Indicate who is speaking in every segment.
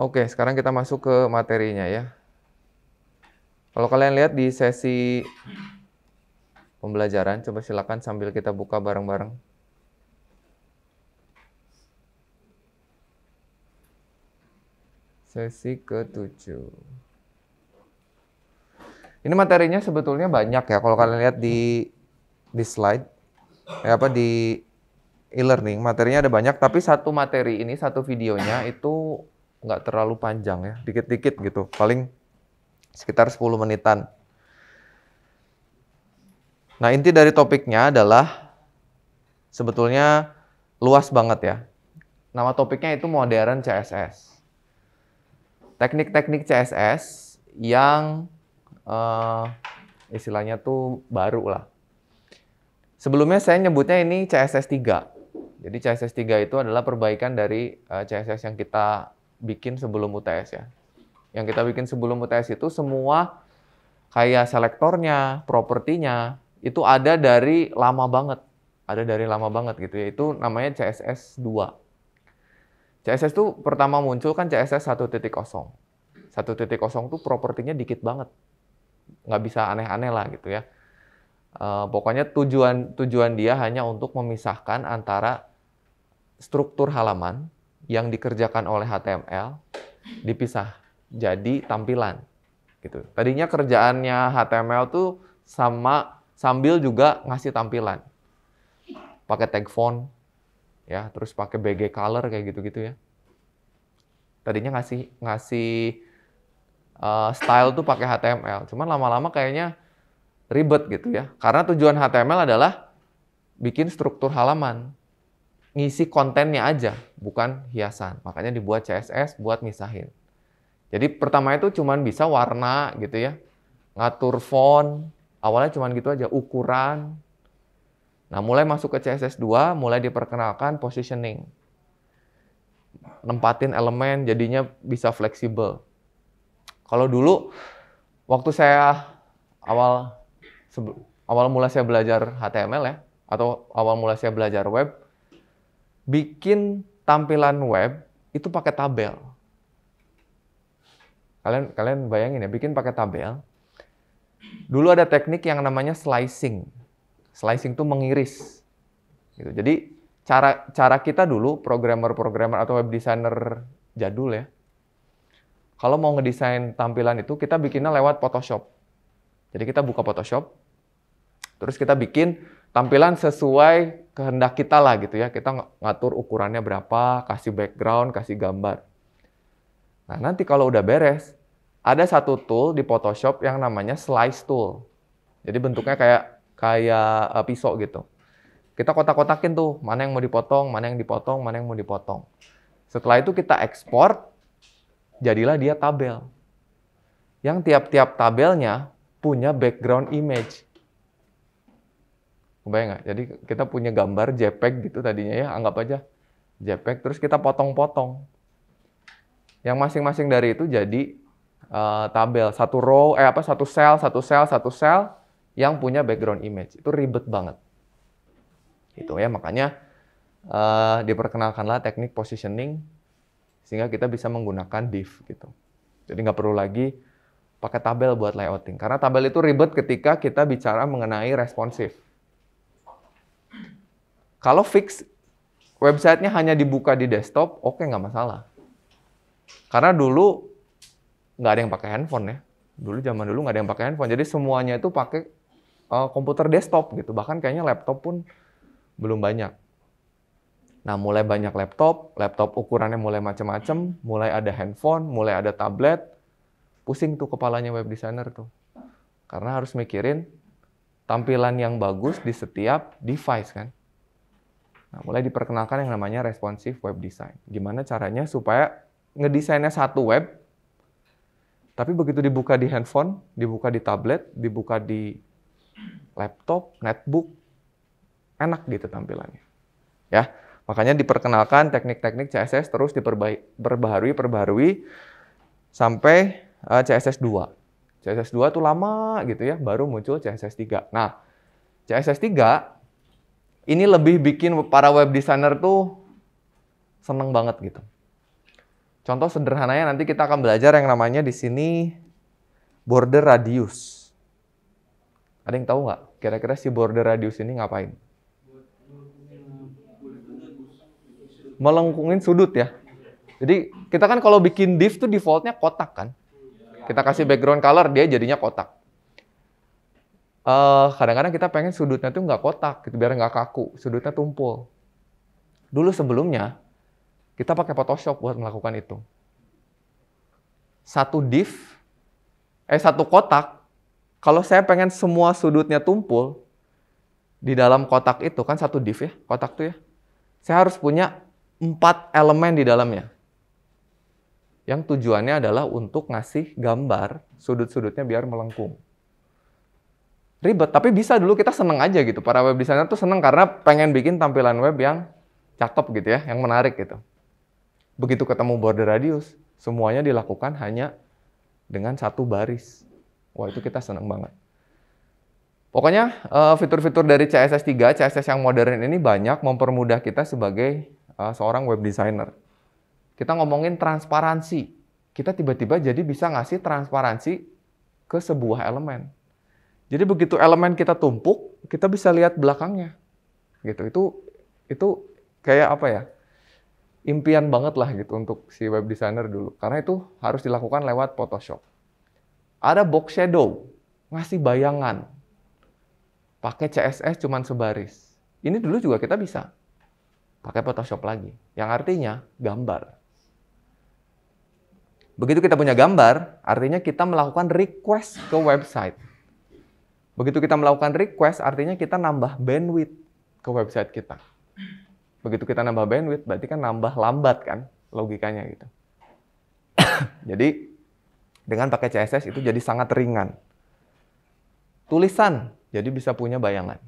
Speaker 1: Oke, sekarang kita masuk ke materinya ya. Kalau kalian lihat di sesi pembelajaran, coba silakan sambil kita buka bareng-bareng. Sesi ke-7. Ini materinya sebetulnya banyak ya, kalau kalian lihat di slide, di e-learning, materinya ada banyak, tapi satu materi ini, satu videonya itu nggak terlalu panjang ya, dikit-dikit gitu, paling sekitar 10 menitan. Nah, inti dari topiknya adalah sebetulnya luas banget ya. Nama topiknya itu modern CSS. Teknik-teknik CSS yang istilahnya tuh baru lah. Sebelumnya saya nyebutnya ini CSS 3. Jadi CSS 3 itu adalah perbaikan dari CSS yang kita bikin sebelum UTS ya. Yang kita bikin sebelum UTS itu semua kayak selektornya, propertinya, itu ada dari lama banget. Ada dari lama banget gitu ya. Itu namanya CSS 2. CSS itu pertama muncul kan CSS 1.0. 1.0 tuh propertinya dikit banget. Nggak bisa aneh-aneh lah gitu ya. Pokoknya tujuan dia hanya untuk memisahkan antara struktur halaman yang dikerjakan oleh HTML dipisah jadi tampilan gitu. Tadinya kerjaannya HTML tuh sambil juga ngasih tampilan. Pakai tag font ya, terus pakai BG color kayak gitu-gitu ya. Tadinya ngasih style tuh pakai HTML. Cuman lama-lama kayaknya ribet gitu ya. Karena tujuan HTML adalah bikin struktur halaman. Ngisi kontennya aja, bukan hiasan. Makanya dibuat CSS buat misahin. Jadi pertama itu cuman bisa warna gitu ya. Ngatur font, awalnya cuman gitu aja, ukuran. Nah, mulai masuk ke CSS 2, mulai diperkenalkan positioning. Nempatin elemen, jadinya bisa fleksibel. Kalau dulu, waktu saya awal mulai saya belajar HTML ya, atau awal mulai saya belajar web, bikin tampilan web itu pakai tabel. Kalian bayangin ya, bikin pakai tabel. Dulu ada teknik yang namanya slicing. Slicing itu mengiris. Gitu. Jadi cara kita dulu, programmer atau web designer jadul ya, kalau mau ngedesain tampilan itu, kita bikinnya lewat Photoshop. Jadi kita buka Photoshop, terus kita bikin tampilan sesuai kehendak kita lah gitu ya. Kita ngatur ukurannya berapa, kasih background, kasih gambar. Nah, nanti kalau udah beres, ada satu tool di Photoshop yang namanya slice tool. Jadi bentuknya kayak pisau gitu. Kita kotak-kotakin tuh, mana yang mau dipotong, mana yang dipotong, mana yang mau dipotong. Setelah itu kita ekspor, jadilah dia tabel. Yang tiap-tiap tabelnya punya background image. Kebayang nggak? Jadi kita punya gambar JPEG gitu tadinya ya, anggap aja JPEG, terus kita potong-potong. Yang masing-masing dari itu jadi tabel, satu sel yang punya background image. Itu ribet banget. Itu ya, makanya diperkenalkanlah teknik positioning sehingga kita bisa menggunakan div gitu. Jadi nggak perlu lagi pakai tabel buat layouting. Karena tabel itu ribet ketika kita bicara mengenai responsif. Kalau fix websitenya hanya dibuka di desktop, oke, nggak masalah. Karena dulu nggak ada yang pakai handphone ya. Zaman dulu nggak ada yang pakai handphone. Jadi semuanya itu pakai komputer desktop gitu. Bahkan kayaknya laptop pun belum banyak. Nah, mulai banyak laptop ukurannya mulai macam-macam, mulai ada handphone, mulai ada tablet, pusing tuh kepalanya web designer tuh. Karena harus mikirin tampilan yang bagus di setiap device kan. Nah, mulai diperkenalkan yang namanya responsive web design. Gimana caranya supaya ngedesainnya satu web, tapi begitu dibuka di handphone, dibuka di tablet, dibuka di laptop, netbook, enak gitu tampilannya. Ya, makanya diperkenalkan teknik-teknik CSS terus diperbaharui sampai CSS 2. CSS 2 tuh lama gitu ya, baru muncul CSS 3. Nah, CSS 3 ini lebih bikin para web designer tuh seneng banget gitu. Contoh sederhananya nanti kita akan belajar yang namanya di sini border radius. Ada yang tahu nggak? Kira-kira si border radius ini ngapain? Melengkungin sudut ya. Jadi kita kan kalau bikin div tuh defaultnya kotak kan. Kita kasih background color, dia jadinya kotak. Kadang-kadang kita pengen sudutnya tuh nggak kotak, gitu, biar nggak kaku, sudutnya tumpul. Dulu sebelumnya, kita pakai Photoshop buat melakukan itu. Satu kotak, kalau saya pengen semua sudutnya tumpul, di dalam kotak itu, kan satu div ya, kotak tuh ya, saya harus punya 4 elemen di dalamnya. Yang tujuannya adalah untuk ngasih gambar sudut-sudutnya biar melengkung. Ribet, tapi bisa dulu kita seneng aja gitu. Para web designer tuh seneng karena pengen bikin tampilan web yang cakep gitu ya, yang menarik gitu. Begitu ketemu border radius, semuanya dilakukan hanya dengan satu baris. Wah, itu kita seneng banget. Pokoknya fitur-fitur dari CSS3, CSS yang modern ini banyak mempermudah kita sebagai seorang web designer. Kita ngomongin transparansi. Kita tiba-tiba jadi bisa ngasih transparansi ke sebuah elemen. Jadi begitu elemen kita tumpuk, kita bisa lihat belakangnya. Gitu. Itu kayak apa ya? Impian banget lah gitu untuk si web designer dulu. Karena itu harus dilakukan lewat Photoshop. Ada box shadow, ngasih bayangan. Pakai CSS cuman sebaris. Ini dulu juga kita bisa. Pakai Photoshop lagi. Yang artinya gambar. Begitu kita punya gambar, artinya kita melakukan request ke website. Begitu kita melakukan request, artinya kita nambah bandwidth ke website kita. Begitu kita nambah bandwidth, berarti kan nambah lambat kan, logikanya gitu. Jadi, dengan pakai CSS itu jadi sangat ringan. Tulisan, jadi bisa punya bayangan.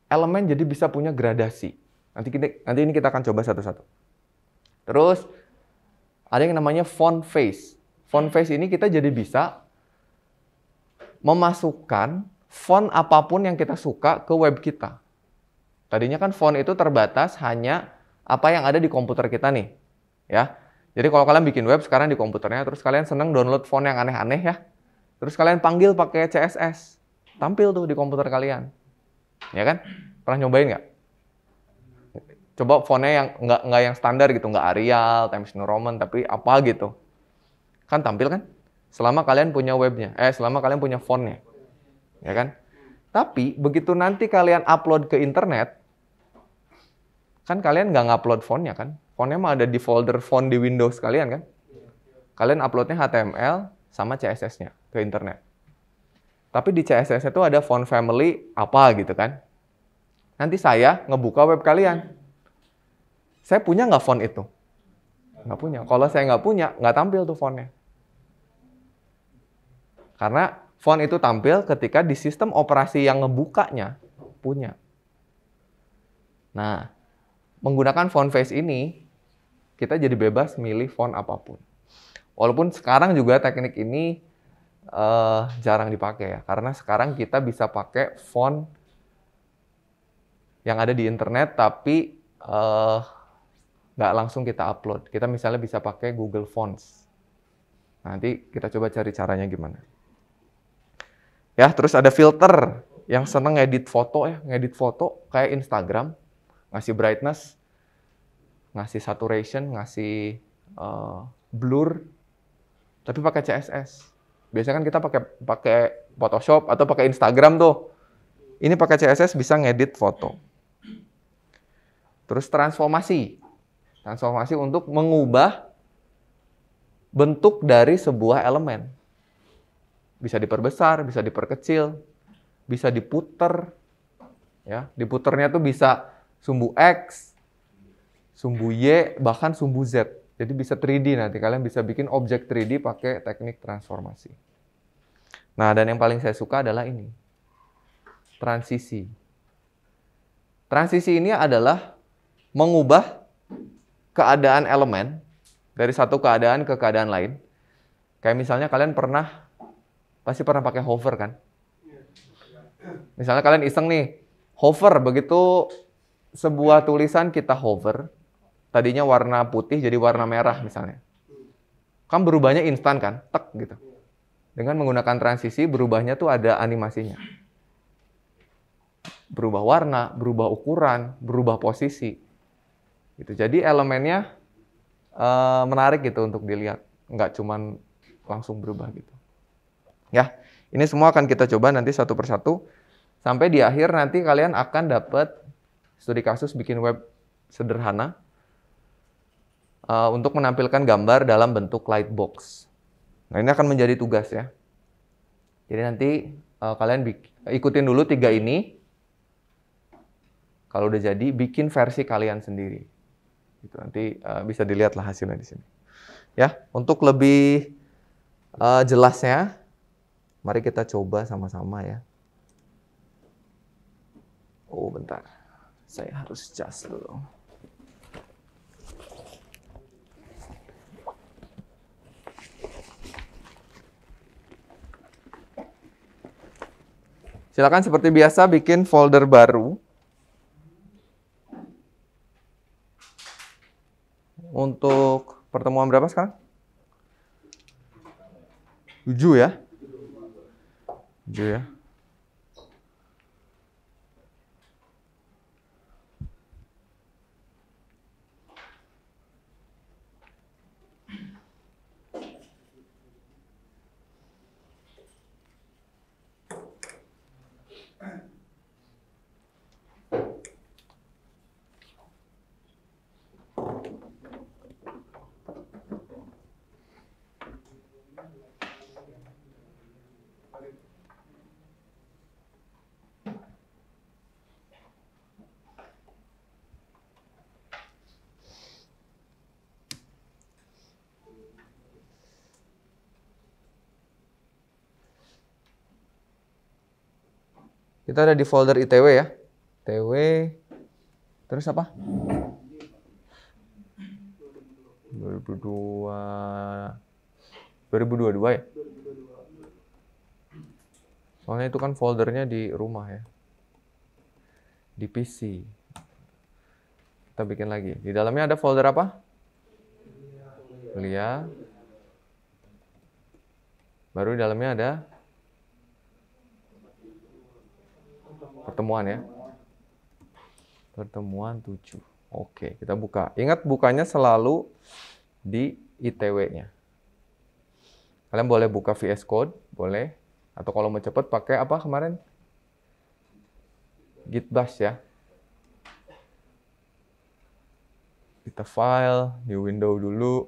Speaker 1: Elemen jadi bisa punya gradasi. Nanti ini kita akan coba satu-satu. Terus, ada yang namanya font face. Font face ini kita jadi bisa memasukkan font apapun yang kita suka ke web kita. Tadinya kan font itu terbatas hanya apa yang ada di komputer kita nih. Ya. Jadi kalau kalian bikin web sekarang di komputernya, terus kalian seneng download font yang aneh-aneh ya. Terus kalian panggil pakai CSS. Tampil tuh di komputer kalian. Ya kan? Pernah nyobain nggak? Coba fontnya yang nggak yang standar gitu, nggak Arial, Times New Roman, tapi apa gitu. Kan tampil kan? Selama kalian punya webnya, selama kalian punya fontnya. Ya kan? Tapi begitu nanti kalian upload ke internet, kan kalian nggak ngupload fontnya kan? Fontnya mah ada di folder font di Windows kalian kan? Kalian uploadnya HTML sama CSS-nya ke internet. Tapi di CSS itu ada font family apa gitu kan? Nanti saya ngebuka web kalian. Saya punya nggak font itu? Nggak punya. Kalau saya nggak punya, nggak tampil tuh fontnya. Karena font itu tampil ketika di sistem operasi yang ngebukanya punya. Nah, menggunakan font face ini, kita jadi bebas milih font apapun. Walaupun sekarang juga teknik ini jarang dipakai ya. Karena sekarang kita bisa pakai font yang ada di internet, tapi nggak langsung kita upload. Kita misalnya bisa pakai Google Fonts. Nanti kita coba cari caranya gimana. Ya, terus ada filter yang seneng ngedit foto ya, ngedit foto kayak Instagram, ngasih brightness, ngasih saturation, ngasih blur, tapi pakai CSS. Biasanya kan kita pakai Photoshop atau pakai Instagram tuh. Ini pakai CSS bisa ngedit foto. Terus transformasi. Transformasi untuk mengubah bentuk dari sebuah elemen. Bisa diperbesar, bisa diperkecil, bisa diputer. Ya, diputernya tuh bisa sumbu X, sumbu Y, bahkan sumbu Z. Jadi bisa 3D nanti. Kalian bisa bikin objek 3D pakai teknik transformasi. Nah, dan yang paling saya suka adalah ini. Transisi. Transisi ini adalah mengubah keadaan elemen dari satu keadaan ke keadaan lain. Kayak misalnya kalian pasti pernah pakai hover kan? Misalnya kalian iseng nih, hover, begitu sebuah tulisan kita hover, tadinya warna putih jadi warna merah misalnya. Kan berubahnya instan kan, tek gitu. Dengan menggunakan transisi berubahnya tuh ada animasinya. Berubah warna, berubah ukuran, berubah posisi. Gitu. Jadi elemennya menarik gitu untuk dilihat, nggak cuman langsung berubah gitu. Ya, ini semua akan kita coba nanti satu persatu. Sampai di akhir nanti kalian akan dapat studi kasus bikin web sederhana untuk menampilkan gambar dalam bentuk lightbox. Nah, ini akan menjadi tugas ya. Jadi nanti kalian ikutin dulu 3 ini. Kalau udah jadi, bikin versi kalian sendiri. Gitu, nanti bisa dilihat lah hasilnya di sini. Ya, untuk lebih jelasnya, mari kita coba sama-sama ya. Oh, bentar. Saya harus adjust dulu. Silakan seperti biasa bikin folder baru. Untuk pertemuan berapa sekarang? 7 ya? 7 ya? Kita ada di folder ITW ya. ITW, terus apa? 2022 ya? Soalnya itu kan foldernya di rumah ya. Di PC. Kita bikin lagi. Di dalamnya ada folder apa? Kuliah. Baru di dalamnya ada pertemuan ya. Pertemuan 7. Oke, kita buka. Ingat bukanya selalu di ITW-nya. Kalian boleh buka VS Code, boleh. Atau kalau mau cepet pakai apa kemarin? Git bash ya. Kita file, di window dulu.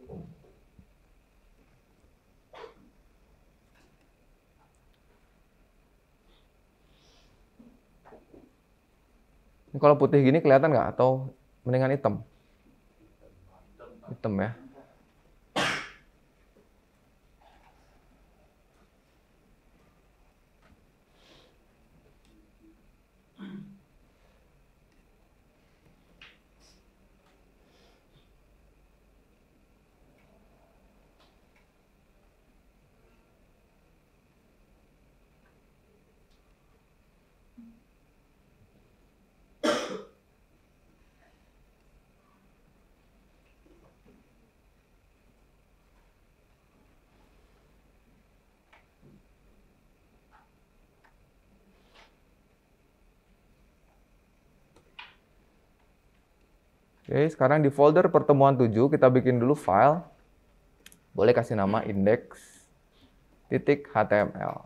Speaker 1: Ini kalau putih gini kelihatan nggak? Atau mendingan hitam? Hitam ya. Oke, sekarang di folder pertemuan 7 kita bikin dulu file. Boleh kasih nama index.html.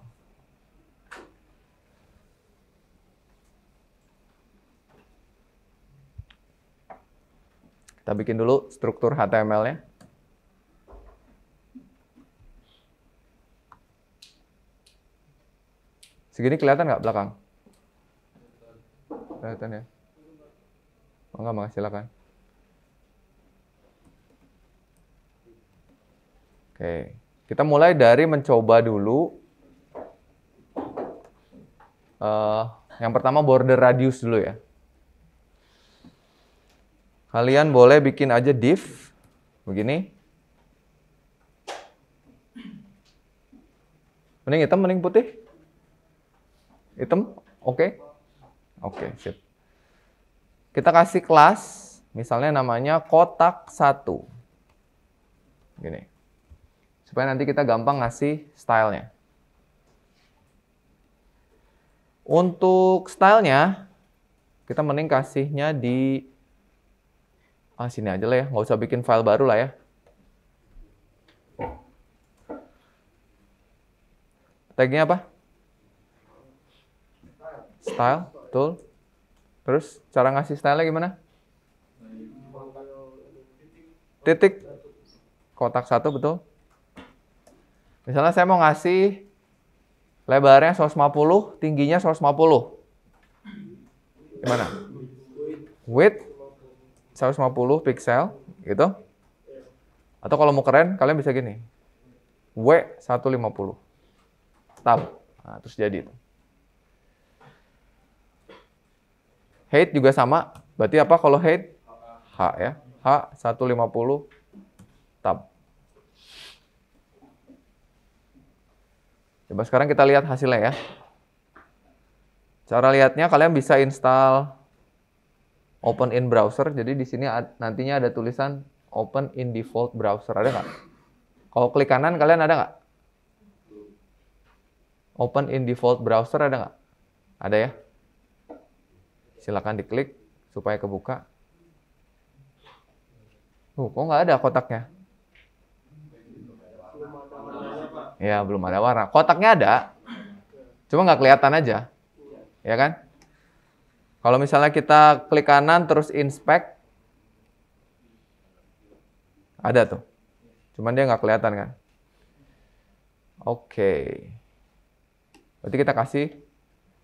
Speaker 1: Kita bikin dulu struktur HTML-nya. Segini kelihatan nggak belakang? Kelihatan ya? Oh, nggak, silakan. Oke, kita mulai dari mencoba dulu. Yang pertama border radius dulu ya. Kalian boleh bikin aja div begini. Mending hitam, mending putih? Hitam, oke? Oke, sip. Kita kasih kelas Misalnya namanya kotak 1. Gini. Supaya nanti kita gampang ngasih stylenya. Untuk stylenya, kita mending kasihnya di sini aja lah ya, nggak usah bikin file baru lah ya. Tagnya apa? Style, betul. Terus cara ngasih stylenya gimana? Titik. Kotak 1, betul. Misalnya saya mau ngasih lebarnya 150, tingginya 150. Gimana? Width 150 pixel, gitu. Atau kalau mau keren, kalian bisa gini. W150. Tab. Nah, terus jadi itu. Height juga sama. Berarti apa kalau height? H ya. H 150 tab. Coba sekarang kita lihat hasilnya ya. Cara lihatnya kalian bisa install Open in Browser. Jadi di sini nantinya ada tulisan Open in Default Browser. Ada nggak? Kalau klik kanan kalian ada nggak? Open in Default Browser ada nggak? Ada ya? Silakan diklik supaya kebuka. Kok nggak ada kotaknya? Ya, belum ada warna. Kotaknya ada, cuma nggak kelihatan aja. Ya kan? Kalau misalnya kita klik kanan terus inspect, ada tuh. Cuman dia nggak kelihatan kan? Oke. Berarti kita kasih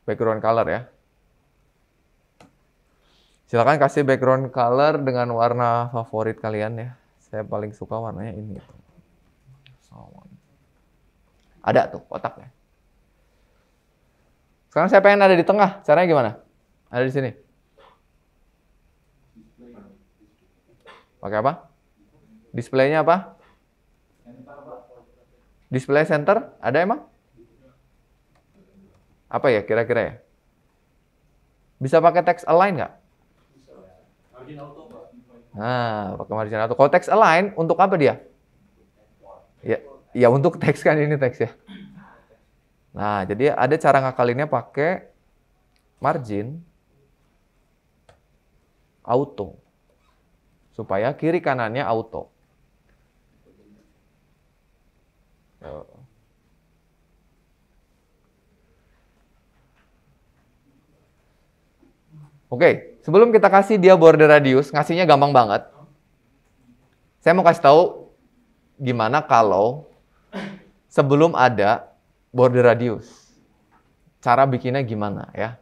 Speaker 1: background color ya. Silakan kasih background color dengan warna favorit kalian ya. Saya paling suka warnanya ini. Ada tuh kotaknya. Sekarang saya pengen ada di tengah. Caranya gimana? Ada di sini. Pakai apa? Displaynya apa? Display center? Ada emang? Apa ya kira-kira ya? Bisa pakai text align nggak? Nah, pakai margin auto. Kalau text align untuk apa dia? Ya untuk teks kan ini teks ya. Nah, jadi ada cara ngakalinnya pakai margin auto. Supaya kiri kanannya auto. Oke, sebelum kita kasih dia border radius, ngasihnya gampang banget. Saya mau kasih tahu gimana kalau sebelum ada border radius. Cara bikinnya gimana ya?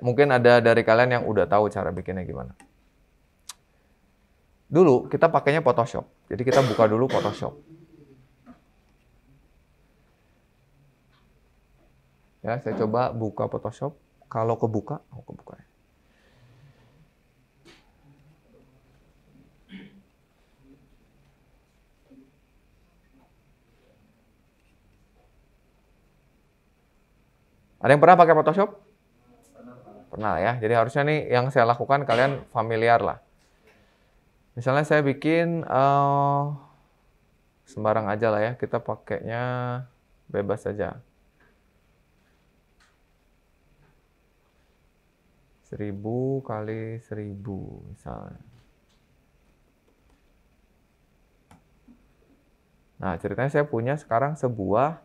Speaker 1: Mungkin ada dari kalian yang udah tahu cara bikinnya gimana. Dulu kita pakainya Photoshop. Jadi kita buka dulu Photoshop. Ya, saya coba buka Photoshop. Kalau kebuka, kebuka ya. Ada yang pernah pakai Photoshop? Pernah ya. Jadi harusnya nih yang saya lakukan kalian familiar lah. Misalnya saya bikin sembarang aja lah ya. Kita pakainya bebas saja. 1000 kali 1000 misalnya. Nah, ceritanya saya punya sekarang sebuah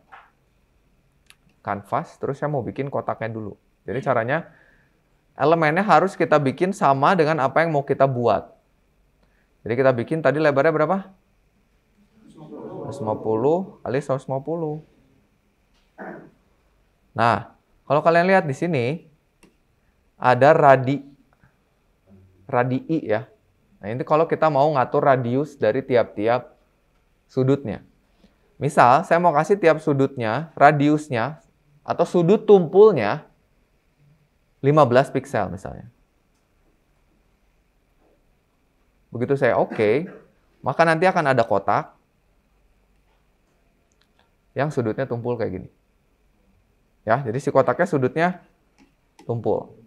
Speaker 1: kanvas, terus saya mau bikin kotaknya dulu. Jadi caranya, elemennya harus kita bikin sama dengan apa yang mau kita buat. Jadi kita bikin tadi lebarnya berapa? 150 kali 150. Nah, kalau kalian lihat di sini, ada radii ya. Nah, ini kalau kita mau ngatur radius dari tiap-tiap sudutnya. Misal, saya mau kasih tiap sudutnya, radiusnya, atau sudut tumpulnya 15 piksel misalnya. Begitu saya oke, maka nanti akan ada kotak yang sudutnya tumpul kayak gini. Ya, jadi si kotaknya sudutnya tumpul.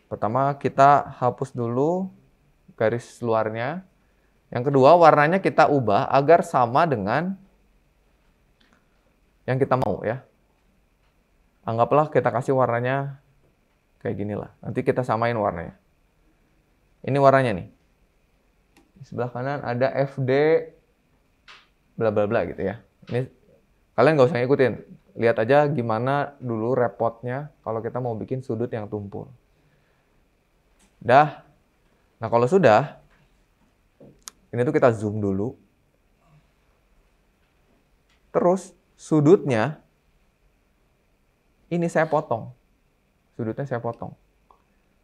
Speaker 1: Pertama kita hapus dulu garis luarnya. Yang kedua warnanya kita ubah agar sama dengan yang kita mau ya. Anggaplah kita kasih warnanya kayak gini lah. Nanti kita samain warnanya. Ini warnanya nih. Di sebelah kanan ada FD bla bla bla gitu ya. Ini kalian nggak usah ngikutin. Lihat aja gimana dulu repotnya kalau kita mau bikin sudut yang tumpul. Dah. Nah kalau sudah, ini tuh kita zoom dulu. Terus sudutnya ini saya potong. Sudutnya saya potong.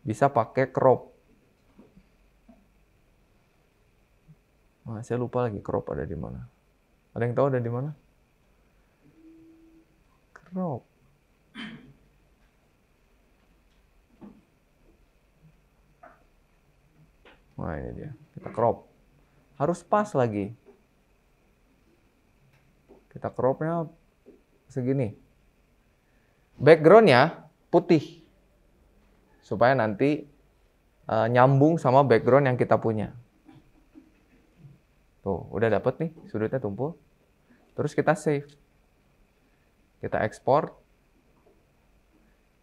Speaker 1: Bisa pakai crop. Nah, saya lupa lagi crop ada di mana. Ada yang tahu ada di mana? Crop. Nah, ini dia. Kita crop. Harus pas lagi. Kita cropnya segini. Backgroundnya putih. Supaya nanti nyambung sama background yang kita punya. Tuh, udah dapet nih sudutnya tumpul. Terus kita save. Kita ekspor.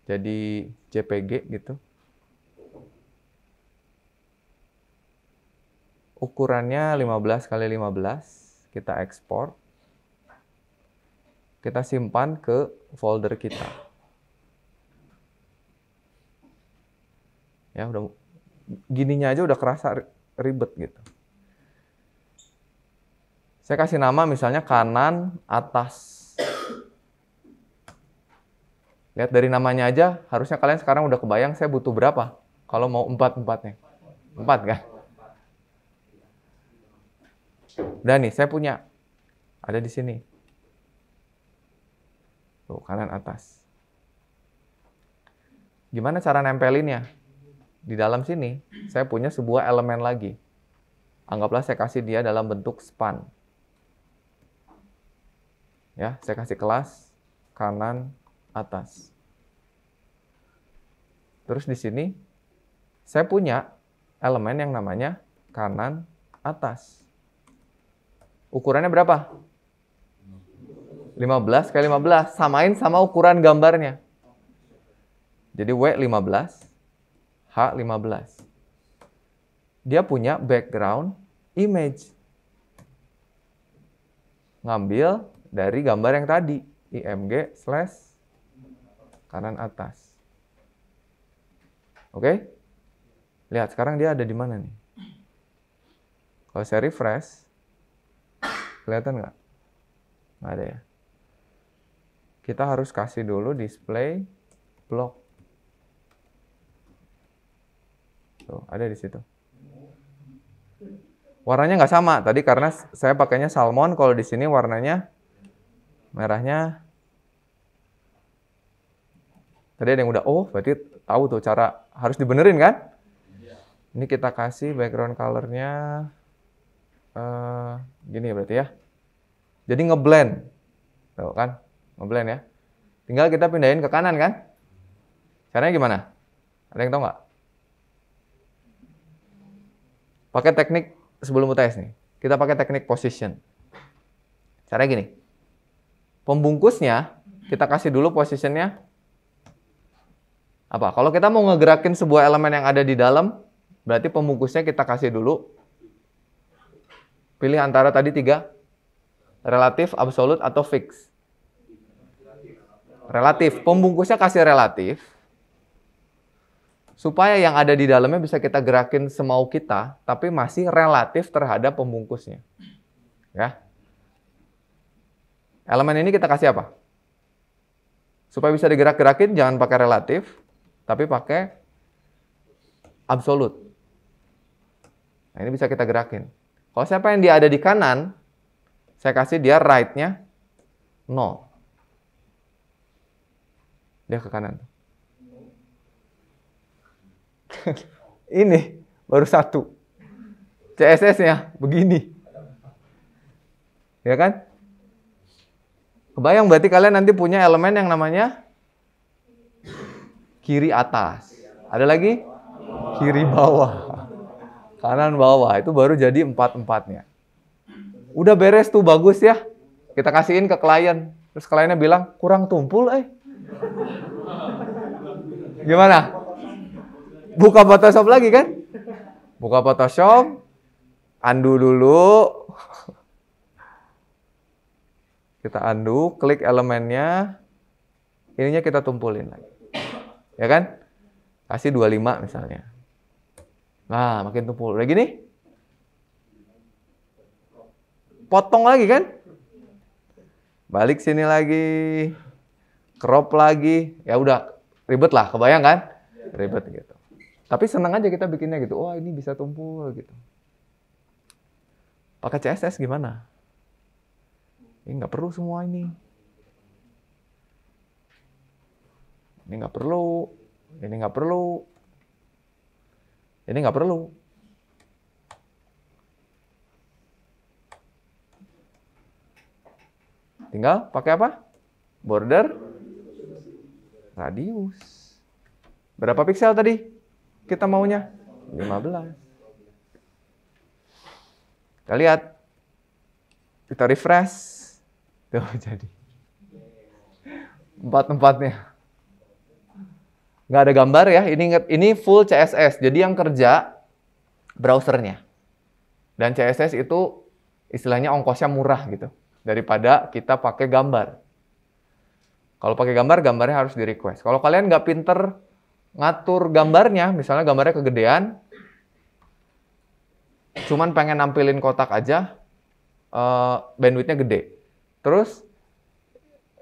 Speaker 1: Jadi JPG gitu. Ukurannya 15 kali 15. Kita ekspor. Kita simpan ke folder kita. Ya, udah gininya aja udah kerasa ribet gitu. Saya kasih nama misalnya kanan, atas. Lihat dari namanya aja, harusnya kalian sekarang udah kebayang saya butuh berapa. Kalau mau 4-4-nya. 4 kan? Udah nih, saya punya. Ada di sini. Tuh, kanan atas. Gimana cara nempelinnya? Di dalam sini, saya punya sebuah elemen lagi. Anggaplah saya kasih dia dalam bentuk span. Ya, saya kasih kelas kanan atas. Terus di sini saya punya elemen yang namanya kanan atas. Ukurannya berapa? 15 kali 15. Samain sama ukuran gambarnya. Jadi W15, H15. Dia punya background image. Ngambil dari gambar yang tadi, IMG / kanan atas. Oke? Lihat, sekarang dia ada di mana nih? Kalau saya refresh, kelihatan nggak? Nggak ada ya. Kita harus kasih dulu display block. Tuh, ada di situ. Warnanya nggak sama. Tadi karena saya pakainya salmon, kalau di sini warnanya merahnya. Tadi ada yang udah, oh berarti tahu tuh cara harus dibenerin kan? Ini kita kasih background color-nya gini berarti ya. Jadi ngeblend. Tuh kan? Ngeblend ya. Tinggal kita pindahin ke kanan kan? Caranya gimana? Ada yang tahu nggak? Pakai teknik sebelum UTS nih. Kita pakai teknik position. Caranya gini. Pembungkusnya kita kasih dulu positionnya apa? Kalau kita mau ngegerakin sebuah elemen yang ada di dalam, berarti pembungkusnya kita kasih dulu. Pilih antara tadi 3. Relatif, absolut, atau fix. Relatif. Pembungkusnya kasih relatif. Supaya yang ada di dalamnya bisa kita gerakin semau kita, tapi masih relatif terhadap pembungkusnya. Ya. Elemen ini kita kasih apa? Supaya bisa digerak-gerakin, jangan pakai relatif, tapi pakai absolut. Nah, ini bisa kita gerakin. Kalau saya pengen dia ada di kanan, saya kasih dia right-nya 0. Dia ke kanan. Ini baru 1. CSS-nya begini. Ya kan? Kebayang berarti kalian nanti punya elemen yang namanya kiri atas. Ada lagi? kiri bawah, kanan bawah. Itu baru jadi 4-4-nya. Udah beres tuh, bagus ya. Kita kasihin ke klien. Terus kliennya bilang, kurang tumpul Gimana? Buka Photoshop lagi kan? Buka Photoshop, undo dulu. Kita undo, klik elemennya. Ininya kita tumpulin lagi. Ya kan? Kasih 25 misalnya. Nah, makin tumpul. Udah gini? Potong lagi kan? Balik sini lagi. Crop lagi. Ya udah, ribet lah, kebayang kan? Ribet gitu. Tapi senang aja kita bikinnya gitu. Wah, ini bisa tumpul gitu. Pakai CSS gimana? Ini nggak perlu semua ini. Ini nggak perlu. Ini nggak perlu. Ini nggak perlu. Tinggal pakai apa? Border radius. Berapa piksel tadi kita maunya? 15. Kita lihat. Kita refresh. Tuh jadi 4-4-nya. Nggak ada gambar ya. Ini full CSS. Jadi yang kerja browsernya. Dan CSS itu istilahnya ongkosnya murah gitu. Daripada kita pakai gambar. Kalau pakai gambar, gambarnya harus di request. Kalau kalian nggak pinter ngatur gambarnya, misalnya gambarnya kegedean, cuman pengen nampilin kotak aja, bandwidth-nya gede. Terus,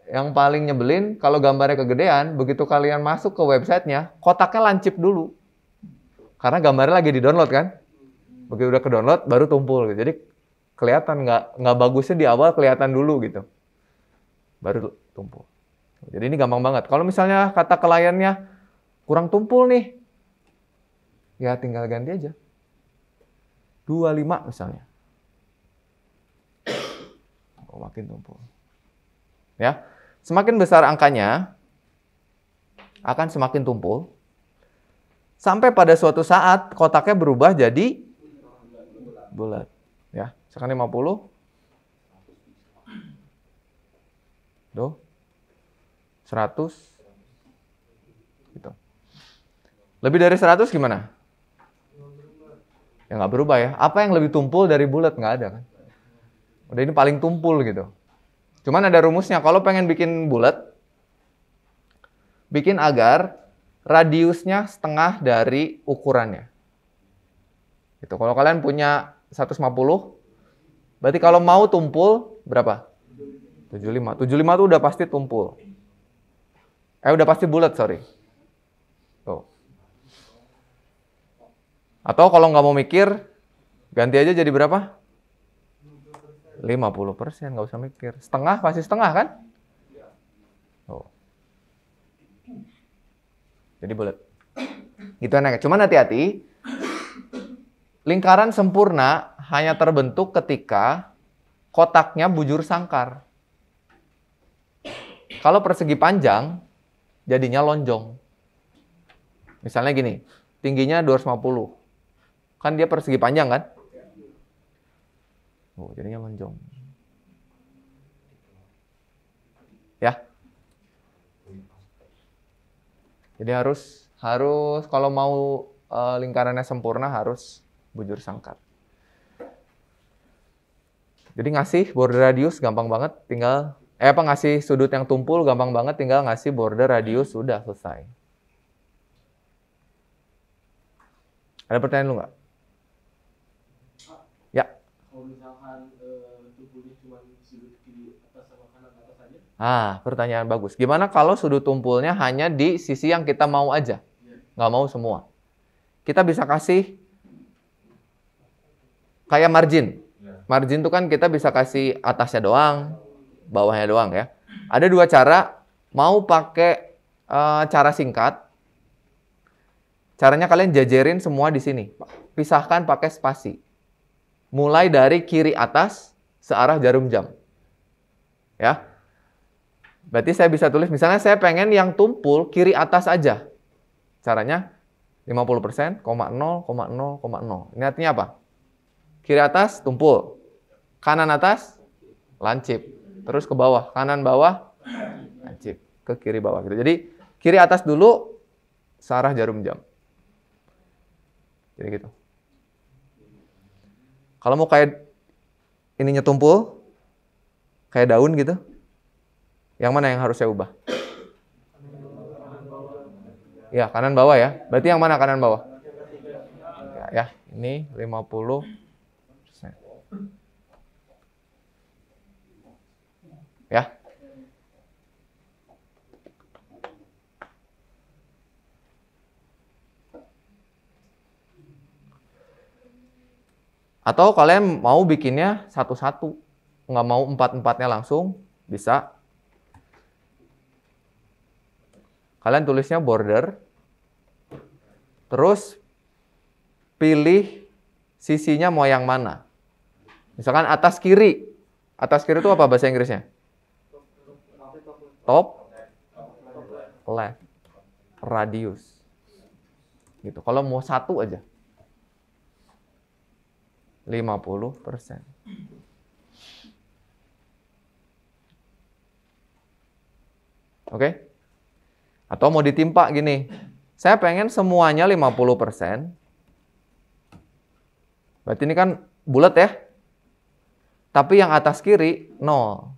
Speaker 1: yang paling nyebelin, kalau gambarnya kegedean, begitu kalian masuk ke websitenya, kotaknya lancip dulu. Karena gambarnya lagi di-download kan. Begitu udah ke-download, baru tumpul. Jadi, kelihatan nggak bagusnya di awal, kelihatan dulu gitu. Baru tumpul. Jadi ini gampang banget. Kalau misalnya kata kliennya kurang tumpul nih, ya tinggal ganti aja. 25 misalnya. Oh, makin tumpul. Ya, semakin besar angkanya, akan semakin tumpul. Sampai pada suatu saat kotaknya berubah jadi bulat. Ya, sekarang 50. Tuh. 100 gitu. Lebih dari 100 gimana? Ya nggak berubah ya. Apa yang lebih tumpul dari bulat? Nggak ada kan. Udah ini paling tumpul gitu. Cuman ada rumusnya. Kalau pengen bikin bulat, bikin agar radiusnya setengah dari ukurannya. Gitu. Kalau kalian punya 150, berarti kalau mau tumpul berapa? 75. 75 itu udah pasti tumpul. Udah pasti bulat, sorry. Tuh. Atau kalau nggak mau mikir, ganti aja jadi berapa? 50%, nggak usah mikir. Setengah, pasti setengah kan? Tuh. Jadi bulat. Gitu enaknya. Cuman hati-hati, lingkaran sempurna hanya terbentuk ketika kotaknya bujur sangkar. Kalau persegi panjang, jadinya lonjong. Misalnya gini, tingginya 250. Kan dia persegi panjang kan? Oh, jadinya lonjong. Ya. Jadi harus kalau mau lingkarannya sempurna harus bujur sangkar. Jadi ngasih border radius gampang banget, tinggal ngasih sudut yang tumpul gampang banget, tinggal ngasih border radius, sudah selesai. Ada pertanyaan lu nggak? Ya.
Speaker 2: Kalau misalkan tumpulnya cuma sudut kiri atas sama kanan atas saja?
Speaker 1: Pertanyaan bagus. Gimana kalau sudut tumpulnya hanya di sisi yang kita mau aja? Nggak mau semua. Kita bisa kasih kayak margin. Margin itu kan kita bisa kasih atasnya doang, bawahnya doang ya. Ada dua cara. Mau pakai cara singkat. Caranya kalian jajarin semua di sini. Pisahkan pakai spasi. Mulai dari kiri atas searah jarum jam. Ya. Berarti saya bisa tulis, misalnya saya pengen yang tumpul kiri atas aja. Caranya 50%, 0,0, 0,0. Ini artinya apa? Kiri atas tumpul, kanan atas lancip, terus ke bawah, kanan bawah lancip, ke kiri bawah gitu. Jadi kiri atas dulu searah jarum jam. Jadi gitu. Kalau mau kayak ininya tumpul, kayak daun gitu, yang mana yang harus saya ubah? Ya, kanan bawah ya. Berarti yang mana kanan bawah? Ya, ini 50%. Ya. Atau kalian mau bikinnya satu-satu, nggak mau empat-empatnya langsung, bisa. Kalian tulisnya border, terus pilih sisinya mau yang mana. Misalkan atas kiri. Atas kiri itu apa bahasa Inggrisnya? Top, left, radius. Gitu. Kalau mau satu aja. 50%. Oke? Atau mau ditimpa gini. Saya pengen semuanya 50%. Berarti ini kan bulat ya. Tapi yang atas kiri 0.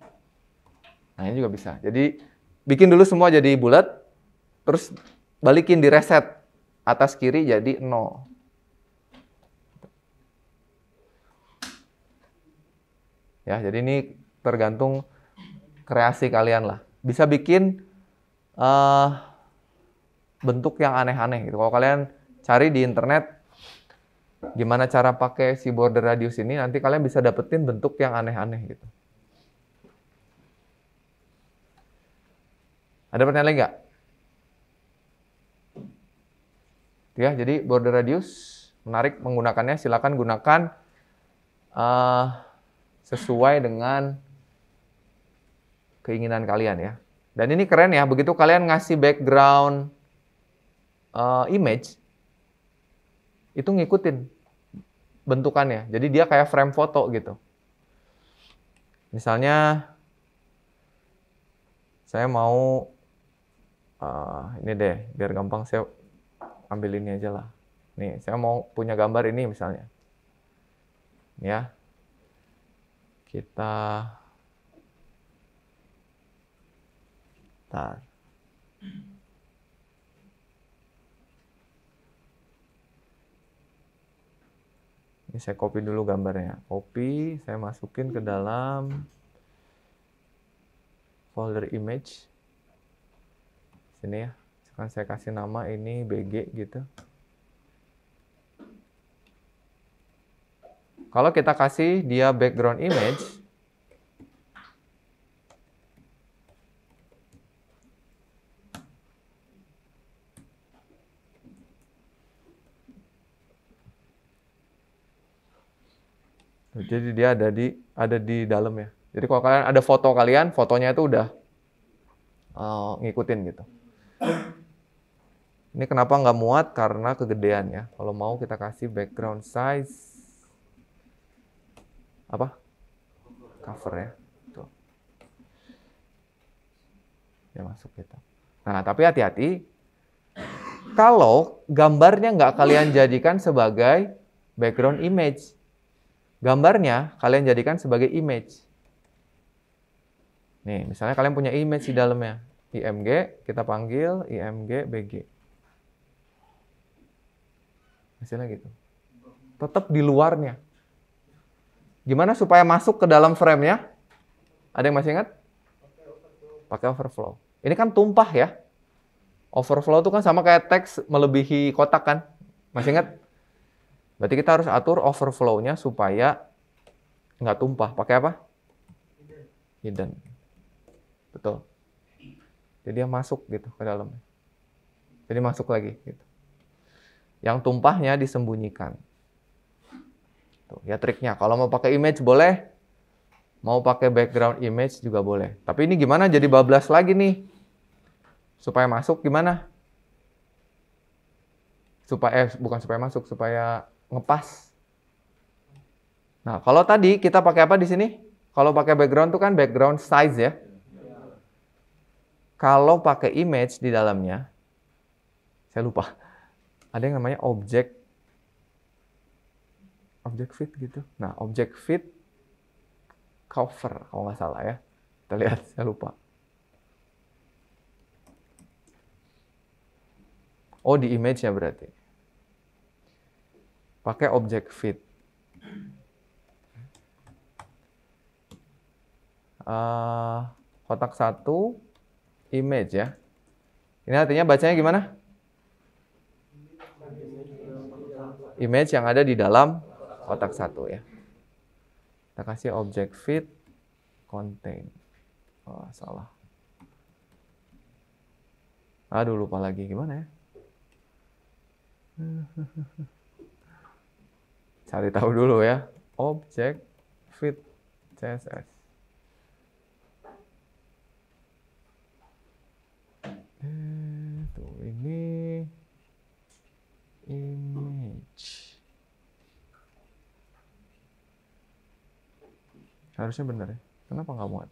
Speaker 1: Nah, ini juga bisa. Jadi bikin dulu semua jadi bulat, terus balikin di reset. Atas kiri jadi 0. Ya, jadi ini tergantung kreasi kalian lah. Bisa bikin bentuk yang aneh-aneh gitu. Kalau kalian cari di internet gimana cara pakai si border radius ini, nanti kalian bisa dapetin bentuk yang aneh-aneh gitu. Ada pertanyaan lagi nggak? Ya, jadi border radius menarik menggunakannya. Silakan gunakan sesuai dengan keinginan kalian ya. Dan ini keren ya, begitu kalian ngasih background image, itu ngikutin bentukannya. Jadi dia kayak frame foto gitu. Misalnya, saya mau, ini deh, biar gampang saya ambil ini aja lah. Nih, saya mau punya gambar ini misalnya. Ya, kita tar. Ini saya copy dulu gambarnya. Copy, saya masukin ke dalam folder image. Sini ya. Sekarang saya kasih nama ini BG gitu. Kalau kita kasih dia background image, jadi dia ada di dalam ya. Jadi kalau kalian ada foto kalian, fotonya itu udah ngikutin gitu. Ini kenapa nggak muat? Karena kegedean ya. Kalau mau kita kasih background size apa? Cover ya. Tuh. Ya masuk gitu. Nah, tapi hati-hati. Kalau gambarnya nggak kalian jadikan sebagai background image, gambarnya kalian jadikan sebagai image. Nih, misalnya kalian punya image di dalamnya. IMG, kita panggil IMG BG. Hasilnya gitu. Tetap di luarnya. Gimana supaya masuk ke dalam frame-nya? Ada yang masih ingat? Pakai overflow. Ini kan tumpah ya. Overflow itu kan sama kayak teks melebihi kotak kan? Masih ingat? Berarti kita harus atur overflow-nya supaya nggak tumpah. Pakai apa? Hidden. Betul. Jadi dia masuk gitu ke dalamnya. Jadi masuk lagi gitu. Yang tumpahnya disembunyikan. Tuh, ya triknya. Kalau mau pakai image boleh. Mau pakai background image juga boleh. Tapi ini gimana jadi bablas lagi nih? Supaya masuk gimana? bukan supaya masuk, supaya ngepas. Nah, kalau tadi kita pakai apa di sini? Kalau pakai background tuh kan background size ya. Kalau pakai image di dalamnya, saya lupa. Ada yang namanya object fit gitu. Nah, object fit cover kalau nggak salah ya. Kita lihat, saya lupa. Oh, di image-nya berarti. Pakai object fit. Kotak 1, image ya. Ini artinya bacanya gimana? Image yang ada di dalam kotak 1 ya. Kita kasih object fit contain. Oh, salah. Aduh, lupa lagi. Gimana ya? Cari tahu dulu ya. Object fit CSS. Tuh, ini image. Harusnya benar ya. Kenapa nggak muat?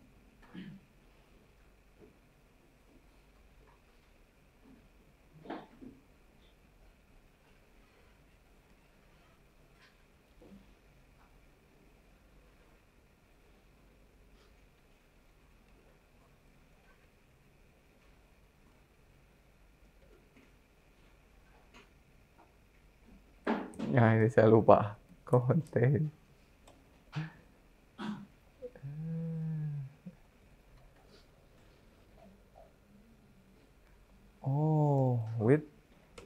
Speaker 1: Nah, ini saya lupa. Contain. Oh, width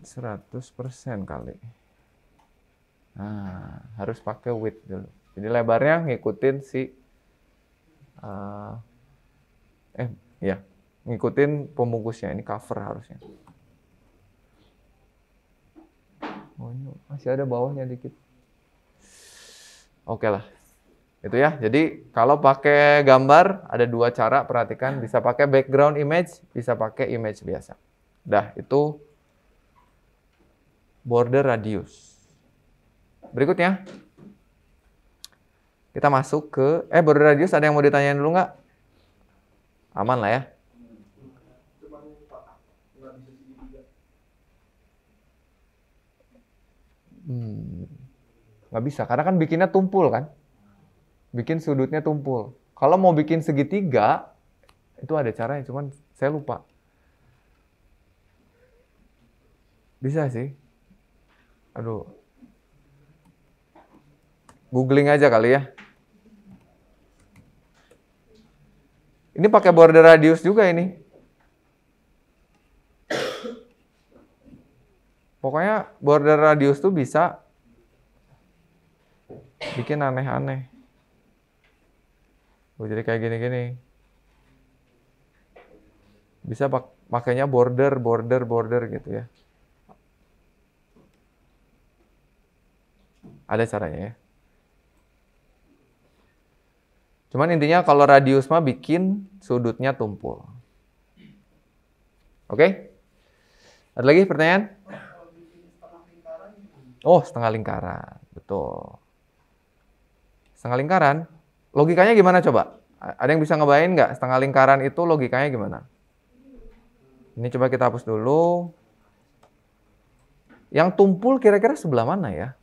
Speaker 1: 100% kali. Nah, harus pakai width dulu. Jadi lebarnya ngikutin si ngikutin pembungkusnya. Ini cover harusnya. Oh, ini masih ada bawahnya dikit. Oke lah. Itu ya. Jadi kalau pakai gambar ada 2 cara, perhatikan, bisa pakai background image, bisa pakai image biasa. Dah, itu border radius. Berikutnya kita masuk ke border radius, ada yang mau ditanyain dulu nggak? Aman lah ya. Nggak bisa, karena kan bikinnya tumpul kan. Bikin sudutnya tumpul. Kalau mau bikin segitiga, itu ada caranya, cuman saya lupa. Bisa sih. Aduh. Googling aja kali ya. Ini pakai border radius juga ini. Pokoknya border radius tuh bisa bikin aneh-aneh. Jadi kayak gini-gini. Bisa pakainya border gitu ya. Ada caranya ya. Cuman intinya kalau radius mah bikin sudutnya tumpul. Oke? Ada lagi pertanyaan? Oh, setengah lingkaran. Betul. Setengah lingkaran, logikanya gimana coba? Ada yang bisa ngebayangin nggak setengah lingkaran itu logikanya gimana? Ini coba kita hapus dulu. Yang tumpul kira-kira sebelah mana ya?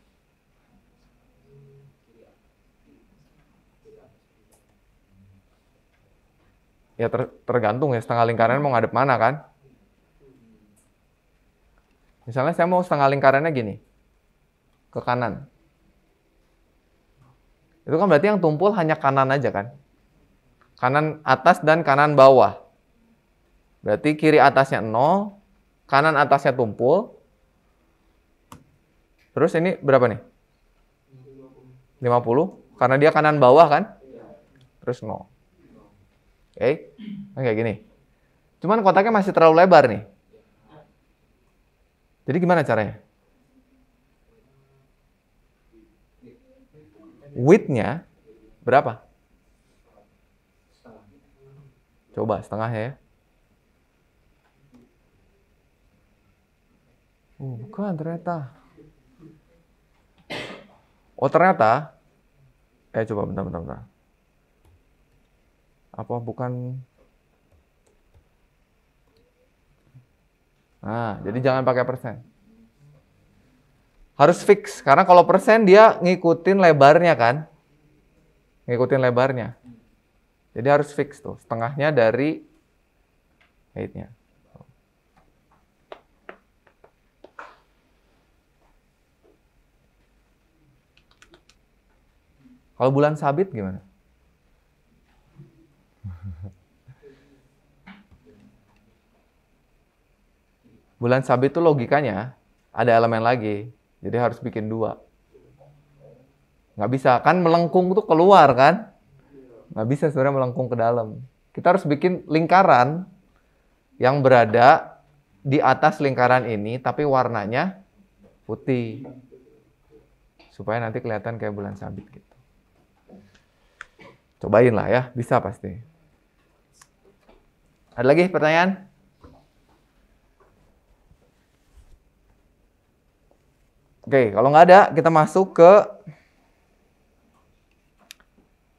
Speaker 1: Ya tergantung ya, setengah lingkaran mau ngadep mana kan? Misalnya saya mau setengah lingkarannya gini, ke kanan. Itu kan berarti yang tumpul hanya kanan aja kan? Kanan atas dan kanan bawah. Berarti kiri atasnya 0, kanan atasnya tumpul. Terus ini berapa nih? 50, karena dia kanan bawah kan? Terus 0. Oke, kayak gini. Cuman kotaknya masih terlalu lebar nih. Jadi gimana caranya? Width-nya berapa? Coba setengahnya ya. Bukan ternyata. Oh ternyata. Coba bentar. Apa bukan? Nah, jadi jangan pakai persen. Harus fix, karena kalau persen dia ngikutin lebarnya kan. Ngikutin lebarnya. Jadi harus fix tuh, setengahnya dari height-nya. Kalau bulan sabit gimana? Bulan sabit itu logikanya ada elemen lagi, jadi harus bikin 2. Nggak bisa, kan melengkung tuh keluar kan? Nggak bisa sebenarnya melengkung ke dalam. Kita harus bikin lingkaran yang berada di atas lingkaran ini, tapi warnanya putih. Supaya nanti kelihatan kayak bulan sabit gitu. Cobain lah ya, bisa pasti. Ada lagi pertanyaan? Oke, kalau nggak ada, kita masuk ke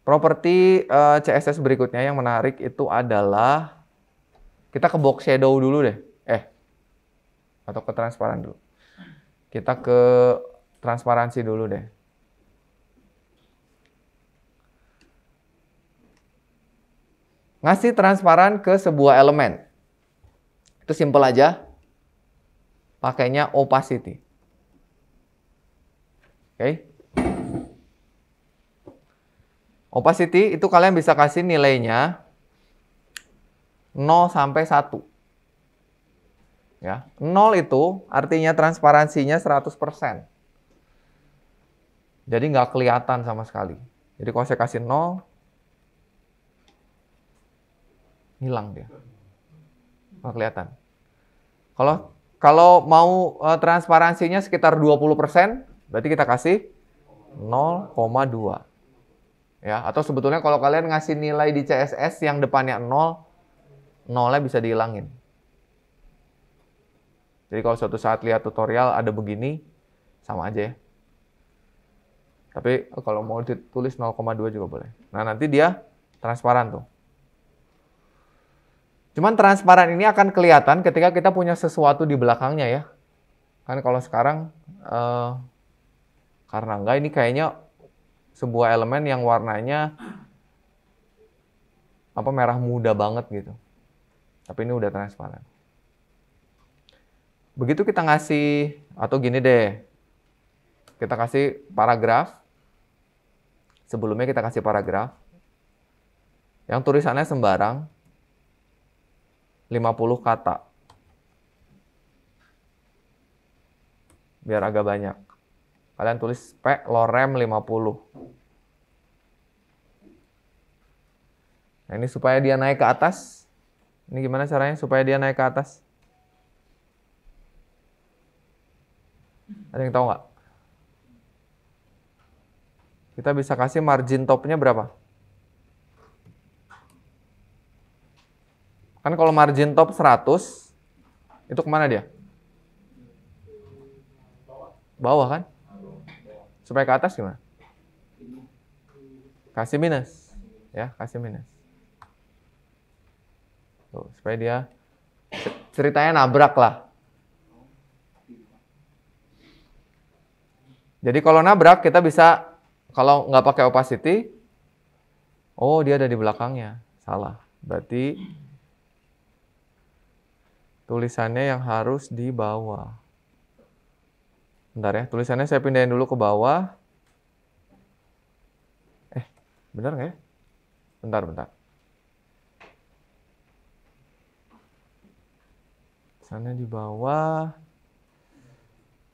Speaker 1: properti CSS berikutnya yang menarik itu adalah, kita ke box shadow dulu deh. Atau ke transparan dulu. Kita ke transparansi dulu deh. Ngasih transparan ke sebuah elemen. Itu simple aja. Pakainya opacity. Oke. Opacity itu kalian bisa kasih nilainya 0 sampai 1. Ya, 0 itu artinya transparansinya 100%. Jadi nggak kelihatan sama sekali. Jadi kalau saya kasih 0, hilang dia. Nggak kelihatan. Kalau mau transparansinya sekitar 20%, berarti kita kasih 0,2. Ya, atau sebetulnya kalau kalian ngasih nilai di CSS yang depannya 0, 0-nya bisa dihilangin. Jadi kalau suatu saat lihat tutorial ada begini, sama aja ya. Tapi kalau mau ditulis 0,2 juga boleh. Nah, nanti dia transparan tuh. Cuman transparan ini akan kelihatan ketika kita punya sesuatu di belakangnya ya. Kan kalau sekarang, karena enggak, ini kayaknya sebuah elemen yang warnanya merah muda banget gitu. Tapi ini udah transparan. Begitu kita ngasih, atau gini deh, kita kasih paragraf. Sebelumnya kita kasih paragraf. Yang tulisannya sembarang, 50 kata. Biar agak banyak. Kalian tulis P lorem 50. Nah, ini supaya dia naik ke atas. Ini gimana caranya supaya dia naik ke atas? Ada yang tahu nggak? Kita bisa kasih margin topnya berapa? Kan kalau margin top 100, itu kemana dia? Bawah kan? Supaya ke atas gimana? Kasih minus. Ya, kasih minus. Tuh, supaya dia ceritanya nabrak lah. Jadi kalau nabrak kita bisa, kalau nggak pakai opacity, oh dia ada di belakangnya. Salah. Berarti tulisannya yang harus di bawah. Bentar ya, tulisannya saya pindahin dulu ke bawah. Benar nggak ya? Bentar. Tulisannya di bawah.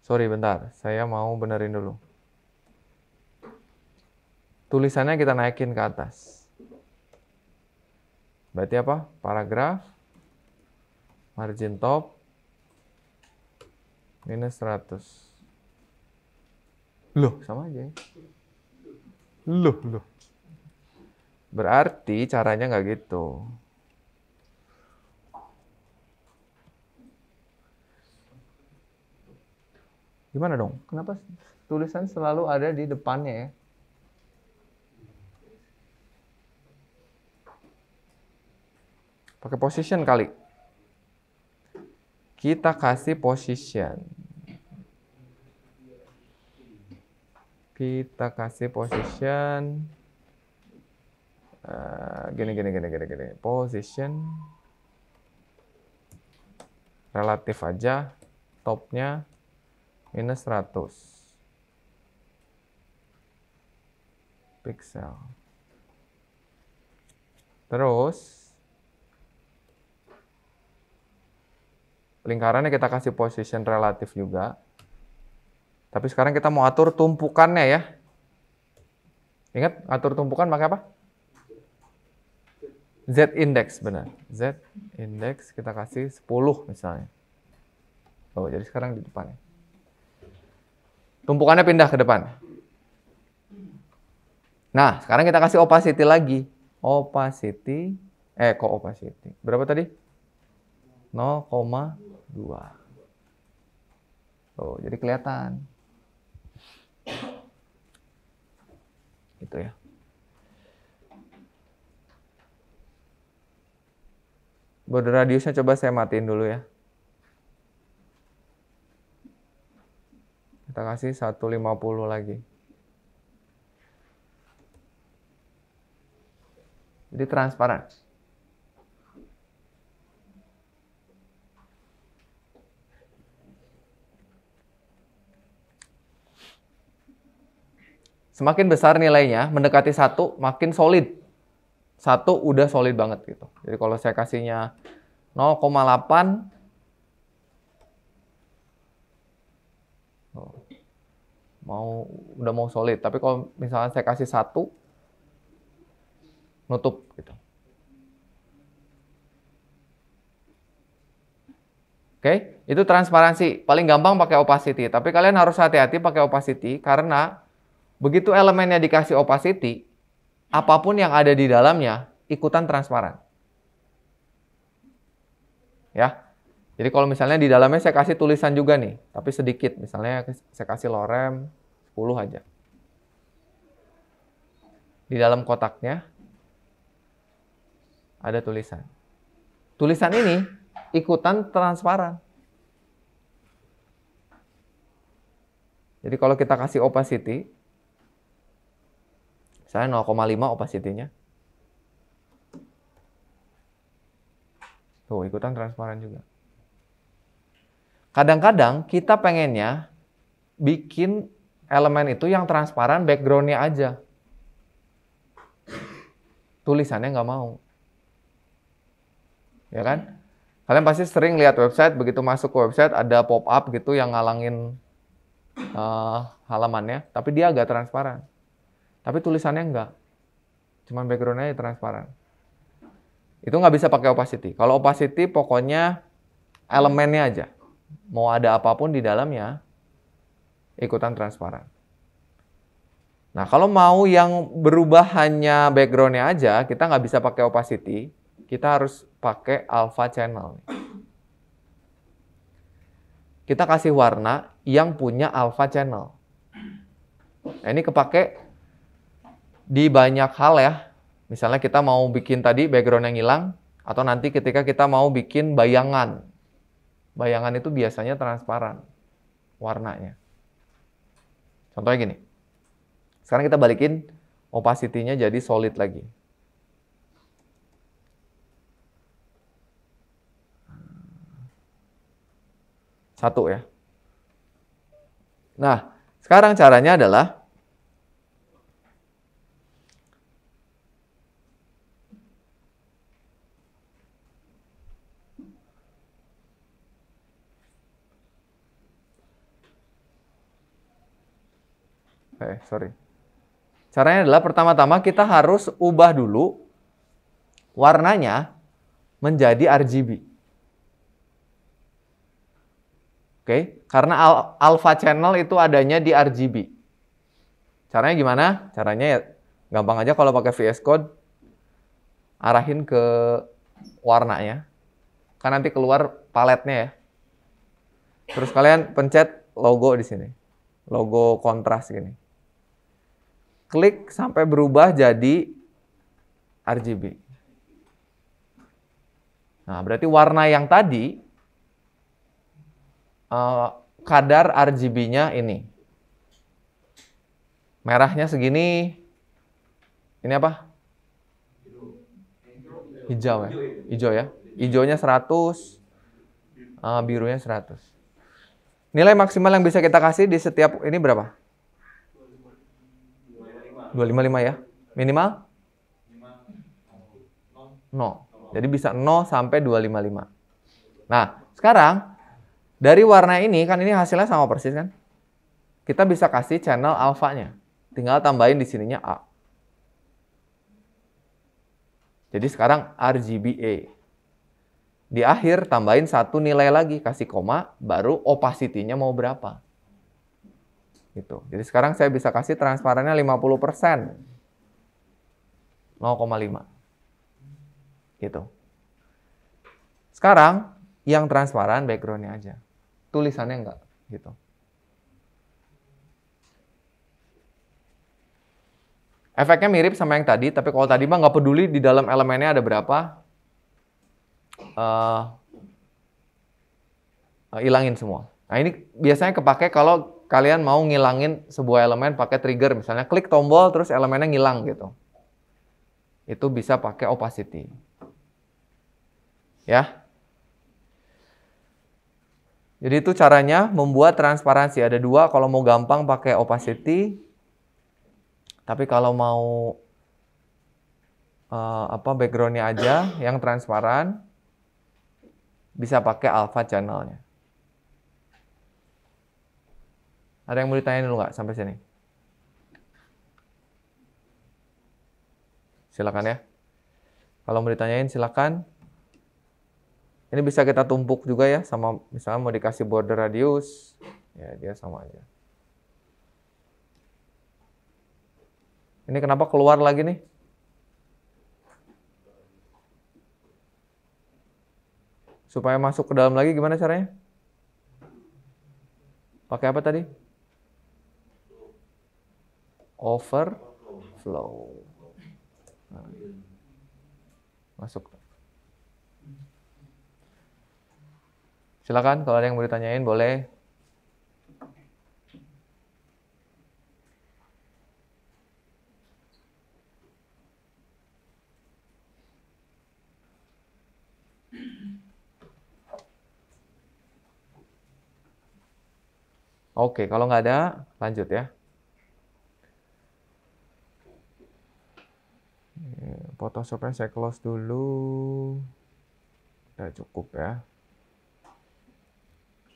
Speaker 1: Sorry, bentar. Saya mau benerin dulu. Tulisannya kita naikin ke atas. Berarti apa? Paragraf. Margin top minus 100. Loh, sama aja ya. Loh. Berarti caranya nggak gitu. Gimana dong? Kenapa tulisan selalu ada di depannya ya? Pakai position kali. Kita kasih position. Kita kasih position. Gini. Position. Relatif aja. Topnya minus 100 pixel. Terus lingkarannya kita kasih position relatif juga. Tapi sekarang kita mau atur tumpukannya ya. Ingat, atur tumpukan pakai apa? Z index, benar. Z index kita kasih 10 misalnya. Oh, jadi sekarang di depannya. Tumpukannya pindah ke depan. Nah, sekarang kita kasih opacity lagi. Opacity, kok opacity? Berapa tadi? 0,2. Oh, jadi kelihatan. Gitu ya. Border radiusnya coba saya matiin dulu ya. Kita kasih 150 lagi. Jadi transparan. Semakin besar nilainya, mendekati 1, makin solid. 1 udah solid banget gitu. Jadi kalau saya kasihnya 0,8, udah mau solid. Tapi kalau misalnya saya kasih 1, nutup gitu. Oke, itu transparansi. Paling gampang pakai opacity. Tapi kalian harus hati-hati pakai opacity karena begitu elemennya dikasih opacity, apapun yang ada di dalamnya ikutan transparan. Ya. Jadi kalau misalnya di dalamnya saya kasih tulisan juga nih, tapi sedikit. Misalnya saya kasih lorem 10 aja. Di dalam kotaknya ada tulisan. Tulisan ini ikutan transparan. Jadi kalau kita kasih opacity, misalnya 0,5 opacity-nya. Tuh, ikutan transparan juga. Kadang-kadang kita pengennya bikin elemen itu yang transparan background-nya aja. Tulisannya nggak mau. Ya kan? Kalian pasti sering lihat website, begitu masuk ke website ada pop-up gitu yang ngalangin halamannya, tapi dia agak transparan. Tapi tulisannya enggak. Cuman background-nya transparan. Itu nggak bisa pakai opacity. Kalau opacity pokoknya elemennya aja. Mau ada apapun di dalamnya, ikutan transparan. Nah, kalau mau yang berubah hanya background-nya aja, kita nggak bisa pakai opacity. Kita harus pakai alpha channel. Kita kasih warna yang punya alpha channel. Nah, ini kepake di banyak hal ya. Misalnya kita mau bikin tadi background yang hilang, atau nanti ketika kita mau bikin bayangan. Bayangan itu biasanya transparan warnanya. Contohnya gini. Sekarang kita balikin opacity-nya jadi solid lagi. Satu ya. Nah, sekarang caranya adalah caranya adalah pertama-tama kita harus ubah dulu warnanya menjadi RGB. Oke, karena alpha channel itu adanya di RGB. Caranya gimana? Caranya ya gampang aja kalau pakai VS Code, arahin ke warnanya. Kan nanti keluar paletnya ya. Terus kalian pencet logo di sini. Logo kontras gini. Klik sampai berubah jadi RGB. Nah, berarti warna yang tadi kadar RGB-nya ini. Merahnya segini. Ini apa? Hijau ya? Hijau ya? Hijaunya 100, birunya 100. Nilai maksimal yang bisa kita kasih di setiap ini berapa? 255 ya? Minimal? 0. Jadi bisa 0 sampai 255. Nah, sekarang dari warna ini, kan ini hasilnya sama persis kan? Kita bisa kasih channel alfanya. Tinggal tambahin di sininya A. Jadi sekarang RGBA. Di akhir tambahin satu nilai lagi, kasih koma, baru opacity-nya mau berapa. Gitu. Jadi sekarang saya bisa kasih transparannya 50%. 0,5. Gitu. Sekarang yang transparan background-nya aja. Tulisannya enggak, gitu. Efeknya mirip sama yang tadi, tapi kalau tadi mah nggak peduli di dalam elemennya ada berapa, hilangin semua. Nah ini biasanya kepake kalau kalian mau ngilangin sebuah elemen pakai trigger, misalnya klik tombol terus elemennya ngilang gitu. Itu bisa pakai opacity. Ya. Jadi itu caranya membuat transparansi. Ada dua, kalau mau gampang pakai opacity. Tapi kalau mau background-nya aja yang transparan, bisa pakai alpha channel-nya. Ada yang mau ditanyain dulu nggak sampai sini? Silakan ya. Kalau mau ditanyain silakan. Ini bisa kita tumpuk juga ya, sama misalnya mau dikasih border radius, ya dia sama aja. Ini kenapa keluar lagi nih? Supaya masuk ke dalam lagi gimana caranya? Pakai apa tadi? Overflow. Nah, masuk. Silakan kalau ada yang mau ditanyain boleh. Oke, kalau nggak ada, lanjut ya. Photoshopnya saya close dulu. Udah cukup ya.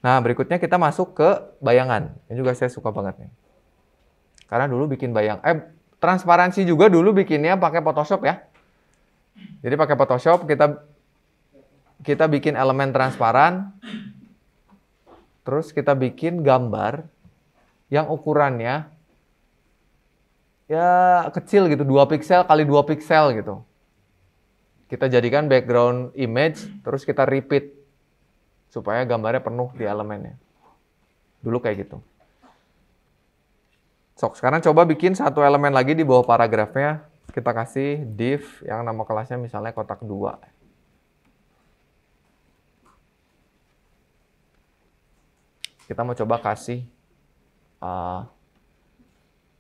Speaker 1: Nah, berikutnya kita masuk ke bayangan. Ini juga saya suka banget nih. Karena dulu bikin transparansi juga dulu bikinnya pakai Photoshop ya. Jadi pakai Photoshop kita bikin elemen transparan. Terus kita bikin gambar yang ukurannya ya kecil gitu, 2 piksel kali 2 piksel gitu. Kita jadikan background image, terus kita repeat supaya gambarnya penuh di elemennya. Dulu kayak gitu. Sok, sekarang coba bikin satu elemen lagi di bawah paragrafnya. Kita kasih div yang nama kelasnya misalnya kotak 2. Kita mau coba kasih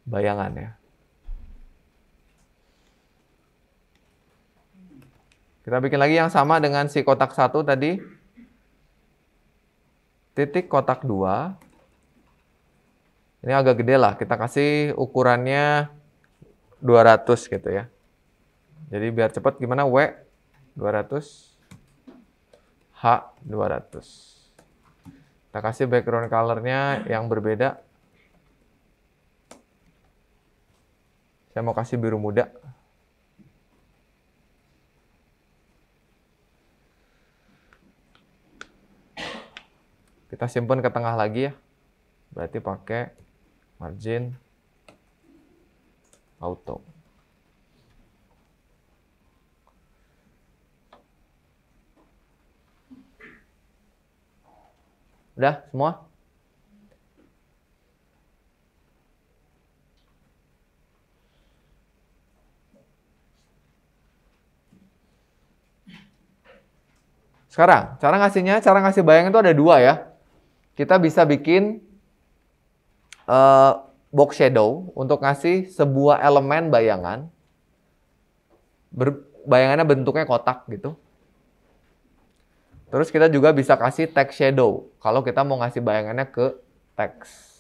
Speaker 1: bayangan ya. Kita bikin lagi yang sama dengan si kotak 1 tadi. Titik kotak 2. Ini agak gede lah, kita kasih ukurannya 200 gitu ya. Jadi biar cepat gimana? W 200, H 200. Kita kasih background color-nya yang berbeda. Saya mau kasih biru muda. Kita simpan ke tengah lagi ya. Berarti pakai margin auto. Udah semua? Sekarang, cara ngasih bayangan itu ada dua ya. Kita bisa bikin box shadow untuk ngasih sebuah elemen bayangan. Bayangannya bentuknya kotak gitu. Terus kita juga bisa kasih text shadow kalau kita mau ngasih bayangannya ke teks.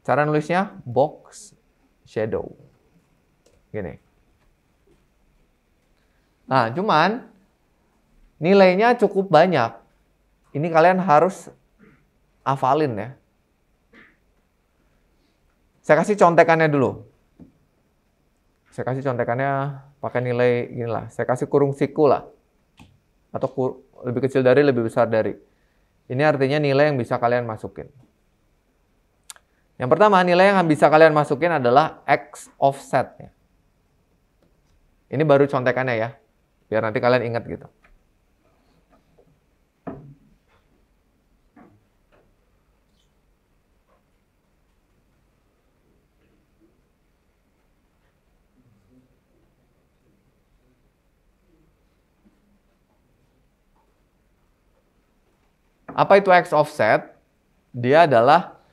Speaker 1: Cara nulisnya box shadow. Gini. Nah, cuman nilainya cukup banyak. Ini kalian harus hafalin ya. Saya kasih contekannya dulu. Saya kasih contekannya pakai nilai gini lah. Saya kasih kurung siku lah. Atau lebih kecil dari, lebih besar dari. Ini artinya nilai yang bisa kalian masukin. Yang pertama, nilai yang bisa kalian masukin adalah X offset. Ini baru contekannya ya. Biar nanti kalian ingat gitu. Apa itu X offset? Dia adalah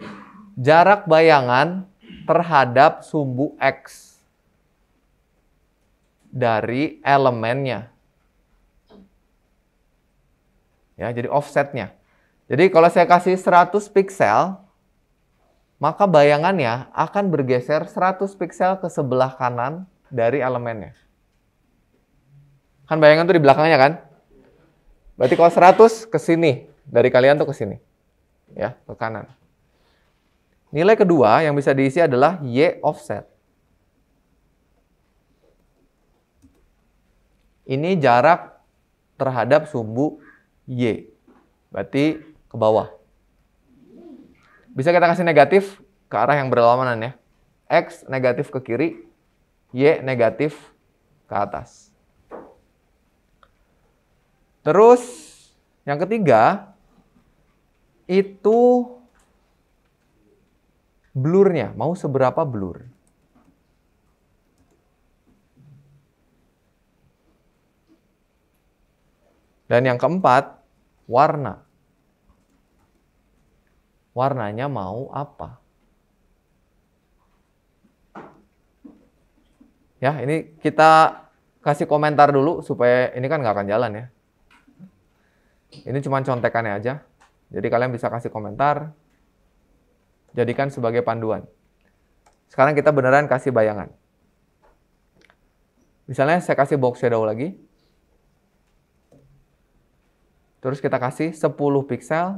Speaker 1: jarak bayangan terhadap sumbu X dari elemennya. Ya, jadi offsetnya. Jadi kalau saya kasih 100 piksel, maka bayangannya akan bergeser 100 piksel ke sebelah kanan dari elemennya. Kan bayangan tuh di belakangnya kan? Berarti kalau 100 ke sini, dari kalian tuh ke sini. Ya, ke kanan. Nilai kedua yang bisa diisi adalah Y offset. Ini jarak terhadap sumbu Y. Berarti ke bawah. Bisa kita kasih negatif ke arah yang berlawanan ya. X negatif ke kiri, Y negatif ke atas. Terus yang ketiga itu blurnya, mau seberapa blur? Dan yang keempat, warna. Warnanya mau apa? Ya, ini kita kasih komentar dulu supaya ini kan nggak akan jalan ya. Ini cuma contekannya aja. Jadi kalian bisa kasih komentar, jadikan sebagai panduan. Sekarang kita beneran kasih bayangan. Misalnya saya kasih box shadow lagi. Terus kita kasih 10 piksel,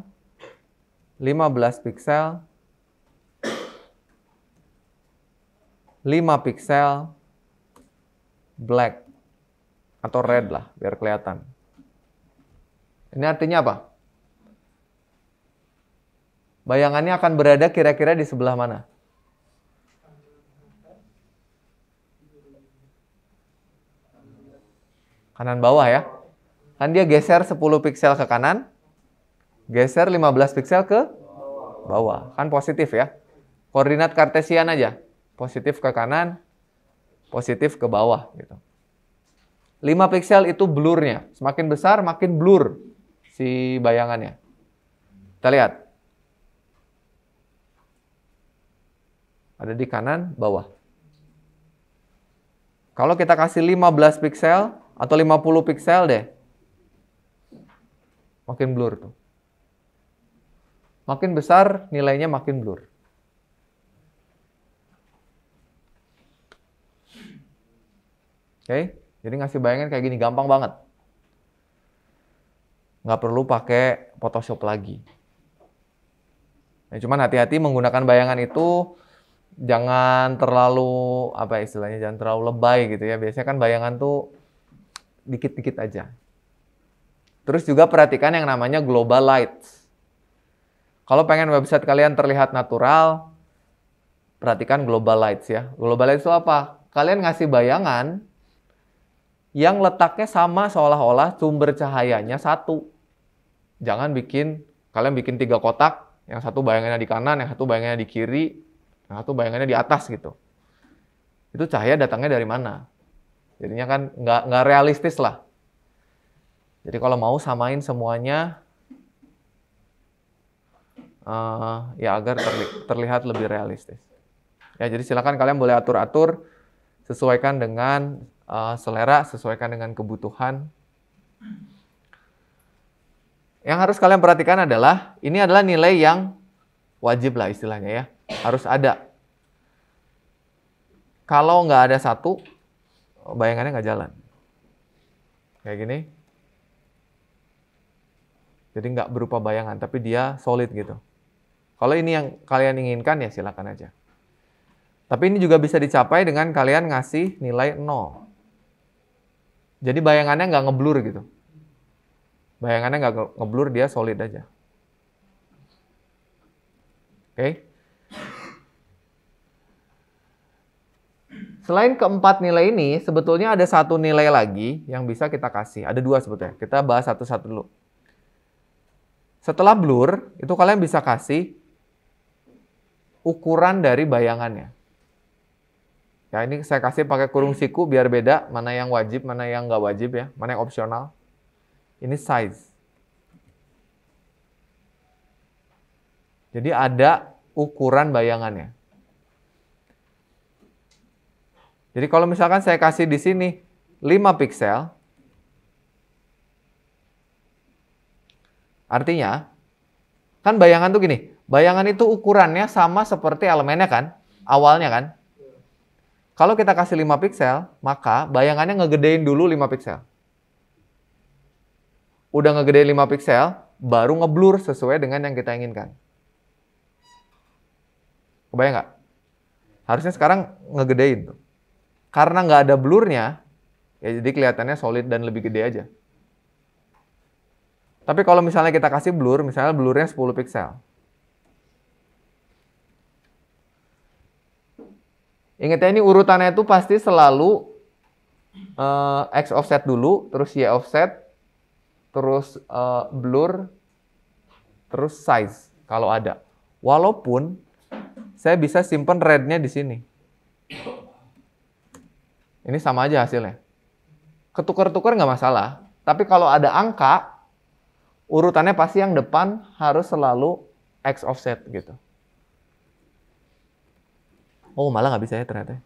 Speaker 1: 15 piksel, 5 piksel, black atau red lah, biar kelihatan. Ini artinya apa? Bayangannya akan berada kira-kira di sebelah mana? Kanan bawah ya. Kan dia geser 10 piksel ke kanan, geser 15 piksel ke bawah. Kan positif ya. Koordinat kartesian aja. Positif ke kanan, positif ke bawah gitu. 5 piksel itu blurnya. Semakin besar makin blur si bayangannya. Kita lihat. Ada di kanan, bawah. Kalau kita kasih 15 piksel atau 50 piksel deh, makin blur tuh. Makin besar nilainya makin blur. Oke, jadi ngasih bayangan kayak gini gampang banget. Nggak perlu pakai Photoshop lagi. Nah, cuman hati-hati menggunakan bayangan itu jangan terlalu apa istilahnya, jangan terlalu lebay gitu ya. Biasanya kan bayangan tuh dikit-dikit aja. Terus juga perhatikan yang namanya global lights. Kalau pengen website kalian terlihat natural, perhatikan global lights ya. Global lights itu apa? Kalian ngasih bayangan yang letaknya sama seolah-olah sumber cahayanya satu. Jangan kalian bikin 3 kotak, yang satu bayangannya di kanan, yang satu bayangannya di kiri, yang satu bayangannya di atas gitu. Itu cahaya datangnya dari mana? Jadinya kan nggak realistis lah. Jadi kalau mau samain semuanya ya agar terlihat lebih realistis. Ya, jadi silakan kalian boleh atur-atur, sesuaikan dengan selera, sesuaikan dengan kebutuhan. Yang harus kalian perhatikan adalah, ini adalah nilai yang wajib lah istilahnya ya. Harus ada. Kalau nggak ada satu, bayangannya nggak jalan. Kayak gini. Jadi nggak berupa bayangan, tapi dia solid gitu. Kalau ini yang kalian inginkan, ya silakan aja. Tapi ini juga bisa dicapai dengan kalian ngasih nilai 0. Jadi bayangannya nggak ngeblur gitu. Bayangannya nggak ngeblur, dia solid aja. Oke. Selain keempat nilai ini, sebetulnya ada satu nilai lagi yang bisa kita kasih. Ada dua sebetulnya. Kita bahas satu-satu dulu. Setelah blur, itu kalian bisa kasih ukuran dari bayangannya. Ya, ini saya kasih pakai kurung siku biar beda mana yang wajib, mana yang nggak wajib ya, mana yang opsional. Ini size. Jadi ada ukuran bayangannya. Jadi kalau misalkan saya kasih di sini 5 piksel, artinya, kan bayangan tuh gini, bayangan itu ukurannya sama seperti elemennya kan, awalnya kan. Kalau kita kasih 5 piksel, maka bayangannya ngegedein dulu 5 piksel. Udah ngegedein 5 piksel, baru ngeblur sesuai dengan yang kita inginkan. Kebayang nggak? Harusnya sekarang ngegedein tuh. Karena nggak ada blurnya, ya jadi kelihatannya solid dan lebih gede aja. Tapi kalau misalnya kita kasih blur, misalnya blurnya 10 piksel. Ingat ya, ini urutannya itu pasti selalu X offset dulu, terus Y offset, terus blur, terus size kalau ada. Walaupun saya bisa simpen red-nya di sini. Ini sama aja hasilnya. Ketukar-tukar nggak masalah. Tapi kalau ada angka, urutannya pasti yang depan harus selalu X offset gitu. Oh, malah nggak bisa ya ternyata.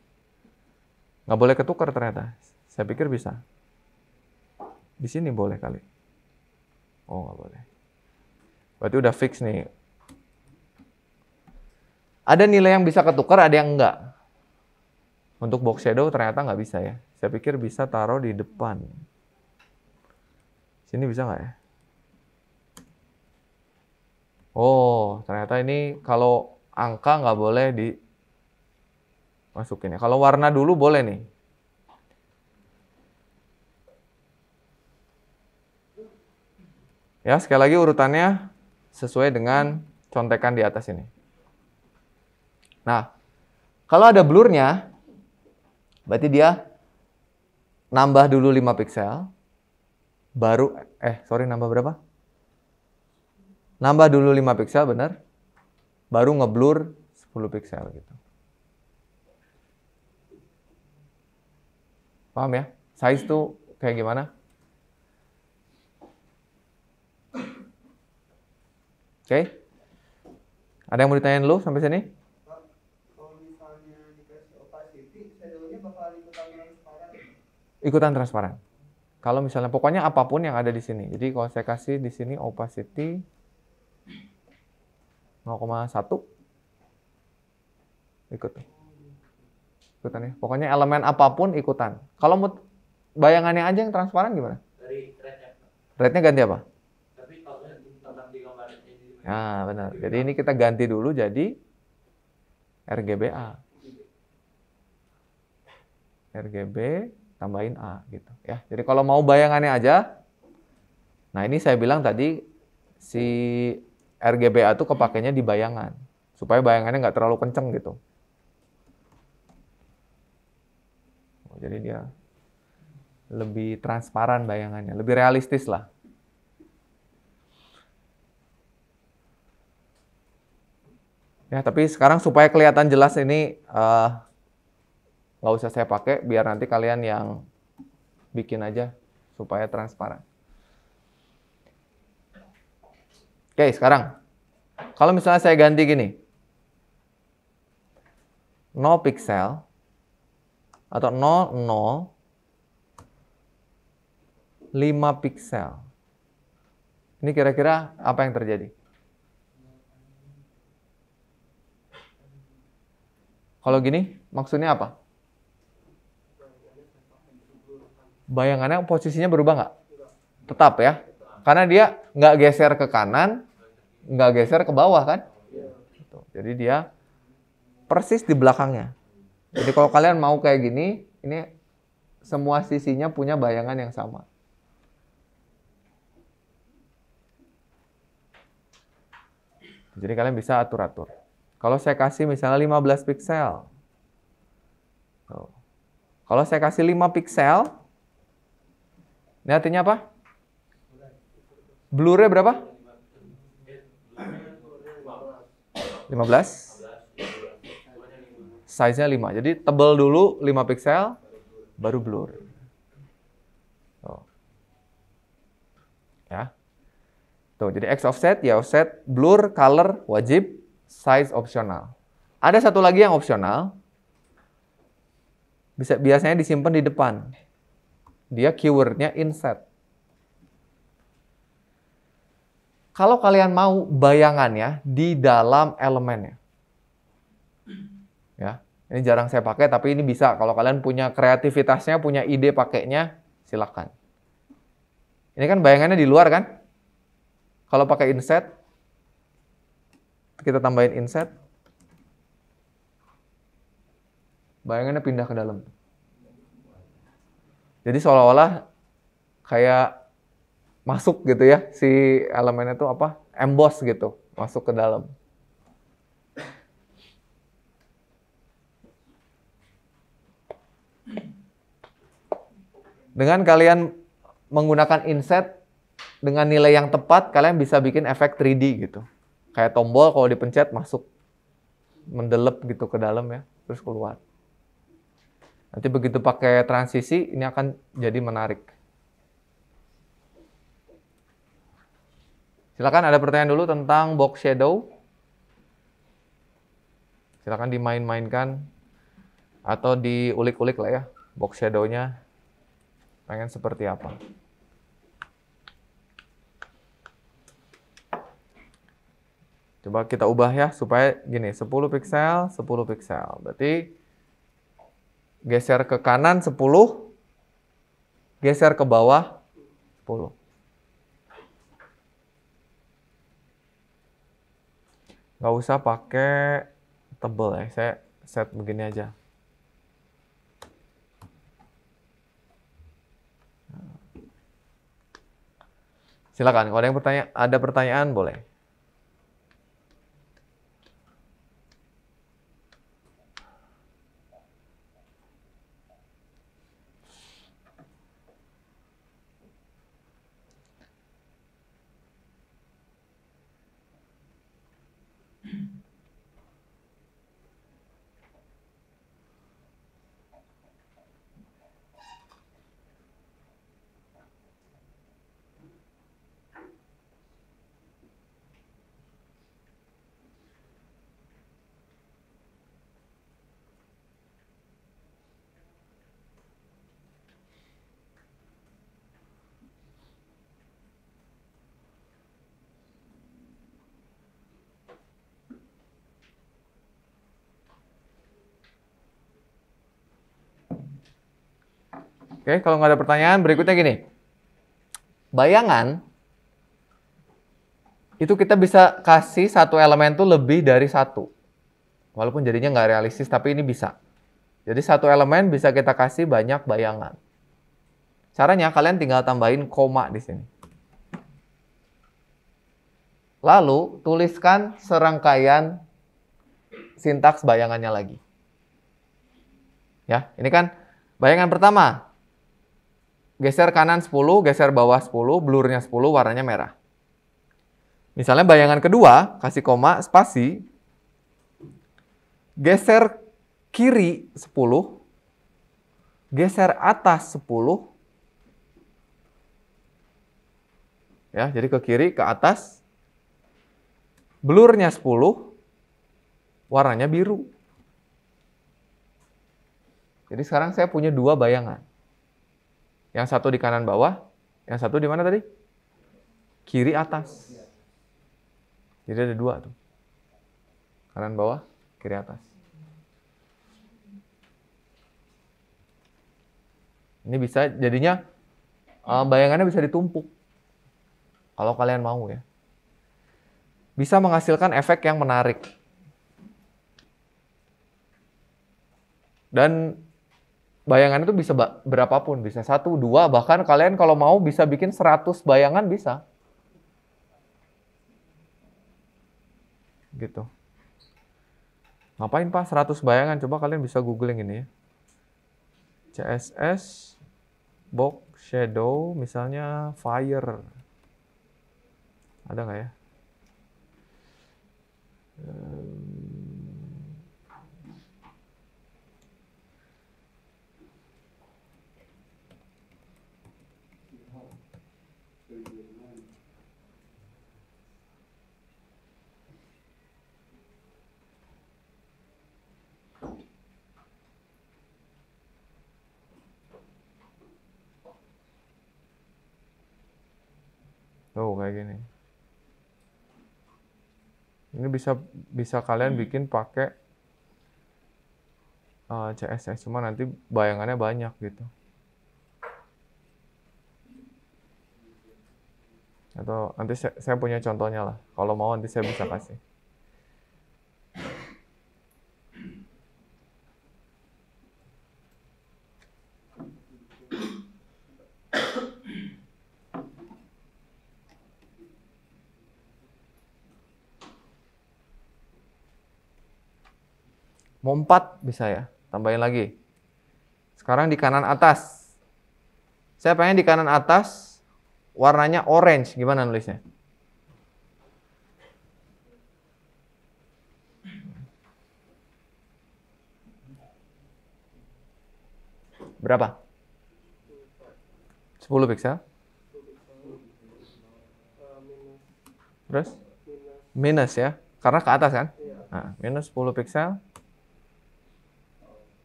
Speaker 1: Nggak boleh ketukar ternyata. Saya pikir bisa. Di sini boleh kali. Oh, nggak boleh. Berarti udah fix nih. Ada nilai yang bisa ketukar, ada yang enggak. Untuk box shadow ternyata nggak bisa ya. Saya pikir bisa taruh di depan. Sini bisa nggak ya? Oh, ternyata ini kalau angka nggak boleh dimasukin ya. Kalau warna dulu boleh nih. Ya, sekali lagi urutannya sesuai dengan contekan di atas ini. Nah, kalau ada blurnya, berarti dia nambah dulu 5 piksel, baru, nambah berapa? Nambah dulu 5 piksel, benar? Baru ngeblur 10 piksel gitu. Paham ya? Size tuh kayak gimana? Oke. Ada yang mau ditanyain dulu sampai sini?
Speaker 2: Kalau misalnya dikasih opacity, shadownya bakal ikutan transparan.
Speaker 1: Ikutan transparan. Kalau misalnya pokoknya apapun yang ada di sini. Jadi kalau saya kasih di sini opacity 0,1 ikut. Ikutan ya. Pokoknya elemen apapun ikutan. Kalau bayangannya aja yang transparan gimana?
Speaker 2: Dari red-nya.
Speaker 1: Red-nya ganti apa?
Speaker 2: Tapi kalau tentang di gambar red-nya di
Speaker 1: Nah, benar. Jadi ini kita ganti dulu jadi RGBA. RGB tambahin A gitu ya. Jadi kalau mau bayangannya aja, nah ini saya bilang tadi si RGBA itu kepakainya di bayangan supaya bayangannya nggak terlalu kenceng gitu. Jadi dia lebih transparan bayangannya, lebih realistis lah. Ya, tapi sekarang supaya kelihatan jelas ini nggak usah saya pakai, biar nanti kalian yang bikin aja supaya transparan. Oke, sekarang. Kalau misalnya saya ganti gini. 0 pixel. Atau 0, 0. 5 pixel. Ini kira-kira apa yang terjadi? Kalau gini, maksudnya apa? Bayangannya posisinya berubah nggak? Tetap ya. Karena dia nggak geser ke kanan, nggak geser ke bawah kan? Jadi dia persis di belakangnya. Jadi kalau kalian mau kayak gini, ini semua sisinya punya bayangan yang sama. Jadi kalian bisa atur-atur. Kalau saya kasih misalnya 15 pixel. Tuh. Kalau saya kasih 5 pixel, ini artinya apa? Blurnya berapa? 15. Size-nya 5. Jadi tebal dulu 5 pixel, baru blur. Tuh. Ya. Tuh, jadi X offset, Y offset, blur, color wajib, size opsional. Ada satu lagi yang opsional. Biasanya disimpan di depan. Dia keywordnya inset. Kalau kalian mau bayangannya di dalam elemennya. Ya, ini jarang saya pakai, tapi ini bisa. Kalau kalian punya kreativitasnya, punya ide pakainya, silakan. Ini kan bayangannya di luar kan? Kalau pakai inset, kita tambahin inset, bayangannya pindah ke dalam. Jadi seolah-olah kayak masuk gitu ya, si elemennya itu apa? Emboss gitu, masuk ke dalam. Dengan kalian menggunakan inset dengan nilai yang tepat, kalian bisa bikin efek 3D gitu. Kayak tombol kalau dipencet masuk, mendelep gitu ke dalam ya, terus keluar. Nanti begitu pakai transisi, ini akan jadi menarik. Silakan ada pertanyaan dulu tentang box shadow. Silakan dimain-mainkan atau diulik-ulik lah ya, box shadow-nya pengen seperti apa. Coba kita ubah ya, supaya gini, 10 pixel, 10 pixel. Berarti geser ke kanan 10, geser ke bawah 10. Nggak usah pakai tebel ya, saya set begini aja. Silakan, kalau ada pertanyaan boleh. Oke, kalau nggak ada pertanyaan, berikutnya gini. Bayangan, itu kita bisa kasih satu elemen tuh lebih dari satu. Walaupun jadinya nggak realistis, tapi ini bisa. Jadi satu elemen bisa kita kasih banyak bayangan. Caranya kalian tinggal tambahin koma di sini. Lalu tuliskan serangkaian sintaks bayangannya lagi. Ya, ini kan bayangan pertama. Geser kanan 10, geser bawah 10, blurnya 10, warnanya merah. Misalnya bayangan kedua, kasih koma, spasi, geser kiri 10, geser atas 10, ya, jadi ke kiri, ke atas, blurnya 10, warnanya biru. Jadi sekarang saya punya dua bayangan. Yang satu di kanan bawah, yang satu di mana tadi? Kiri atas. Jadi ada dua tuh. Kanan bawah, kiri atas. Ini bisa jadinya bayangannya bisa ditumpuk. Kalau kalian mau ya. Bisa menghasilkan efek yang menarik. Dan bayangan itu bisa berapapun, bisa 1, 2, bahkan kalian kalau mau bisa bikin 100 bayangan bisa. Gitu. Ngapain Pak 100 bayangan? Coba kalian bisa googling ini ya. CSS box shadow misalnya fire. Ada nggak ya? Oh, kayak gini. Ini bisa kalian bikin pakai CSS, cuma nanti bayangannya banyak gitu. Atau nanti saya punya contohnya lah. Kalau mau nanti saya bisa kasih. Mau 4 bisa ya, tambahin lagi. Sekarang di kanan atas. Saya pengen di kanan atas warnanya orange, gimana nulisnya? Berapa? 10 pixel. Terus? Minus ya, karena ke atas kan? Nah, minus 10 pixel.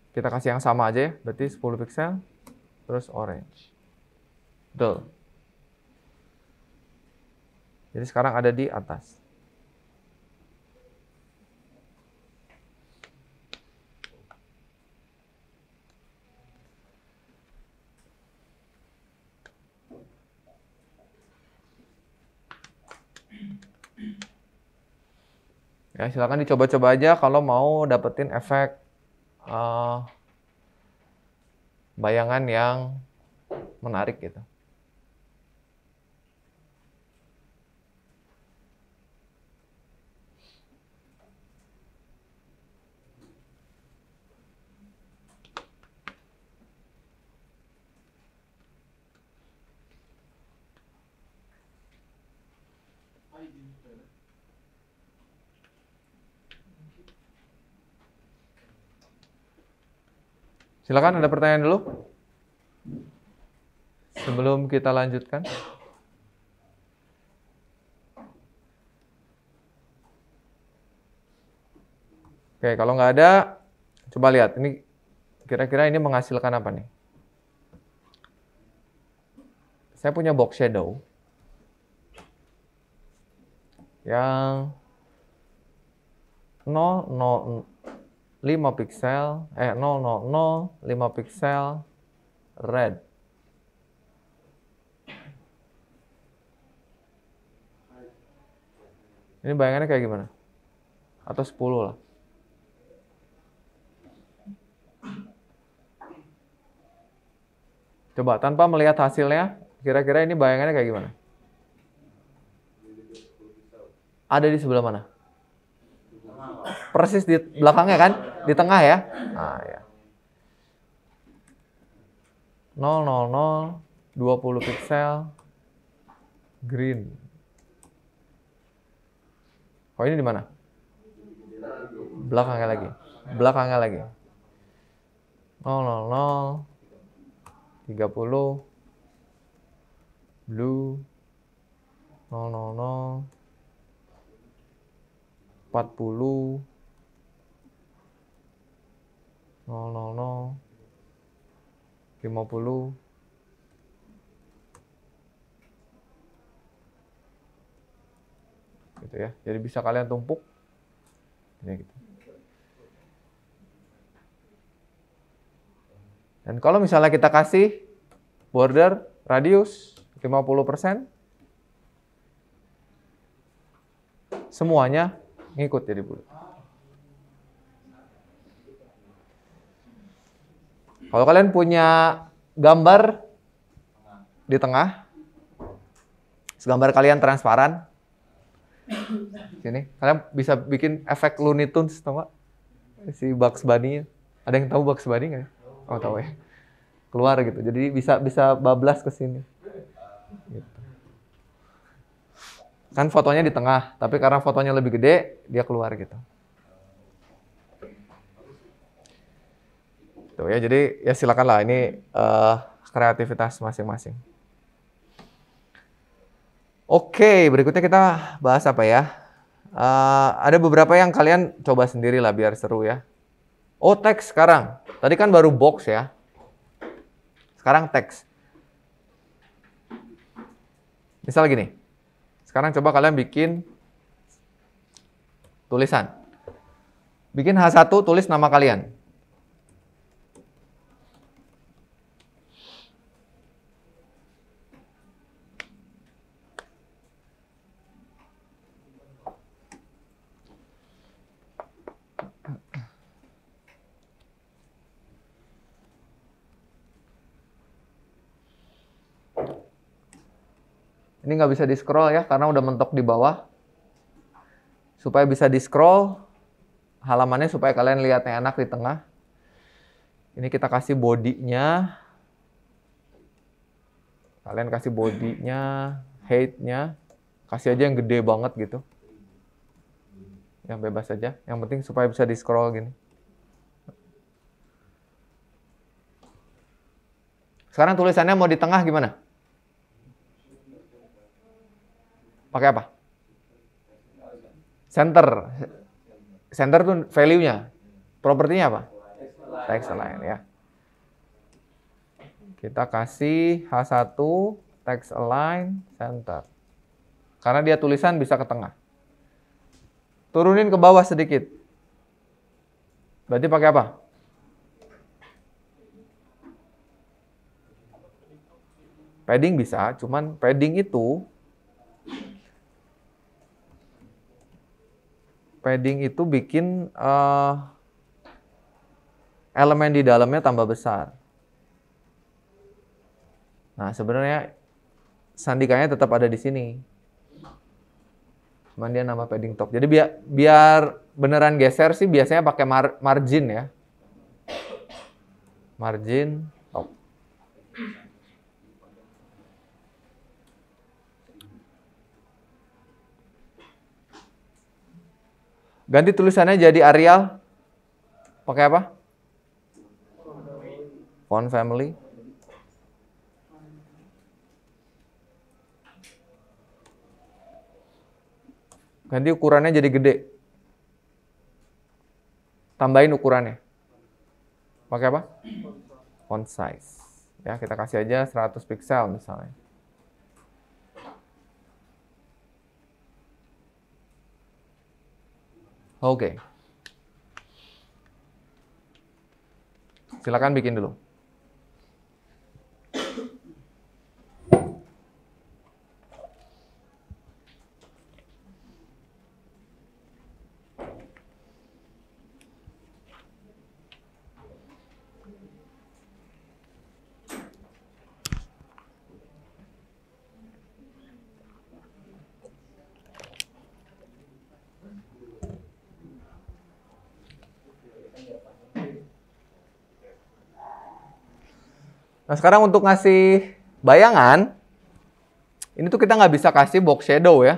Speaker 1: Kita kasih yang sama aja ya, berarti 10 pixel, terus orange. Betul. Jadi sekarang ada di atas. Ya, silakan dicoba-coba aja kalau mau dapetin efek bayangan yang menarik gitu. Silakan, ada pertanyaan dulu sebelum kita lanjutkan. Oke, kalau nggak ada, coba lihat. Ini kira-kira ini menghasilkan apa nih? Saya punya box shadow yang 0,05 pixel, 0,005 pixel red. Ini bayangannya kayak gimana? Atau 10 lah. Coba tanpa melihat hasilnya, kira-kira ini bayangannya kayak gimana? Ada di sebelah mana? Persis di belakangnya kan? Di tengah ya? Nah, ya. 0,00, 20 pixel green. Oh, ini di mana? Belakangnya lagi. Belakangnya lagi. 0,00, 30 blue, 0,00 40, 000, 50. Gitu ya. Jadi bisa kalian tumpuk. Ya, gitu. Dan kalau misalnya kita kasih border radius 50%, semuanya ngikut jadi bulat. Kalau kalian punya gambar di tengah, gambar kalian transparan, sini kalian bisa bikin efek Looney Tunes, tau nggak? Si Bugs Bunny. Ada yang tahu Bugs Bunny nggak? Oh tahu ya. Keluar gitu. Jadi bisa bablas ke sini. Gitu. Kan fotonya di tengah, tapi karena fotonya lebih gede, dia keluar gitu. Tuh ya, jadi ya silakan lah, ini kreativitas masing-masing. Oke, berikutnya kita bahas apa ya? Ada beberapa yang kalian coba sendiri lah biar seru ya. Oh, teks sekarang. Tadi kan baru box ya. Sekarang teks. Misal gini. Sekarang coba kalian bikin tulisan. Bikin H1, tulis nama kalian. Ini nggak bisa di-scroll ya, karena udah mentok di bawah. Supaya bisa di-scroll halamannya, supaya kalian lihatnya enak di tengah. Ini kita kasih bodinya. Kalian kasih bodinya, height-nya. Kasih aja yang gede banget gitu. Yang bebas aja. Yang penting supaya bisa di-scroll gini. Sekarang tulisannya mau di tengah gimana? Pakai apa? Center. Center tuh value-nya. Propertinya apa? Text align ya. Kita kasih H1, text align, center. Karena dia tulisan bisa ke tengah. Turunin ke bawah sedikit. Berarti pakai apa? Padding bisa, cuman padding itu bikin elemen di dalamnya tambah besar. Nah, sebenarnya sandikanya tetap ada di sini. Cuman dia nama padding top. Jadi biar beneran geser sih biasanya pakai margin ya. Margin top. Ganti tulisannya jadi Arial. Pakai apa? Font family. Ganti ukurannya jadi gede. Tambahin ukurannya. Pakai apa? Font size. Ya, kita kasih aja 100 pixel misalnya. Oke. Silakan bikin dulu. Nah, sekarang untuk ngasih bayangan, ini tuh kita nggak bisa kasih box shadow ya.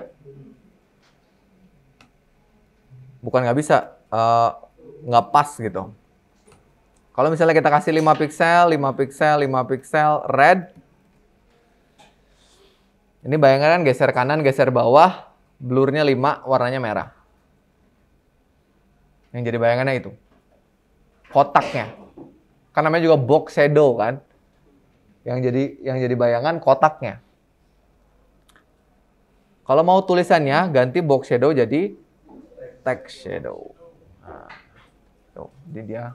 Speaker 1: Bukan nggak bisa, nggak pas gitu. Kalau misalnya kita kasih 5 pixel, 5 pixel, 5 pixel, red. Ini bayangan kan geser kanan, geser bawah, blurnya 5, warnanya merah. Yang jadi bayangannya itu. Kotaknya. Kan namanya juga box shadow kan. Yang jadi bayangan kotaknya. Kalau mau tulisannya ganti box shadow jadi text shadow. Nah, tuh, jadi dia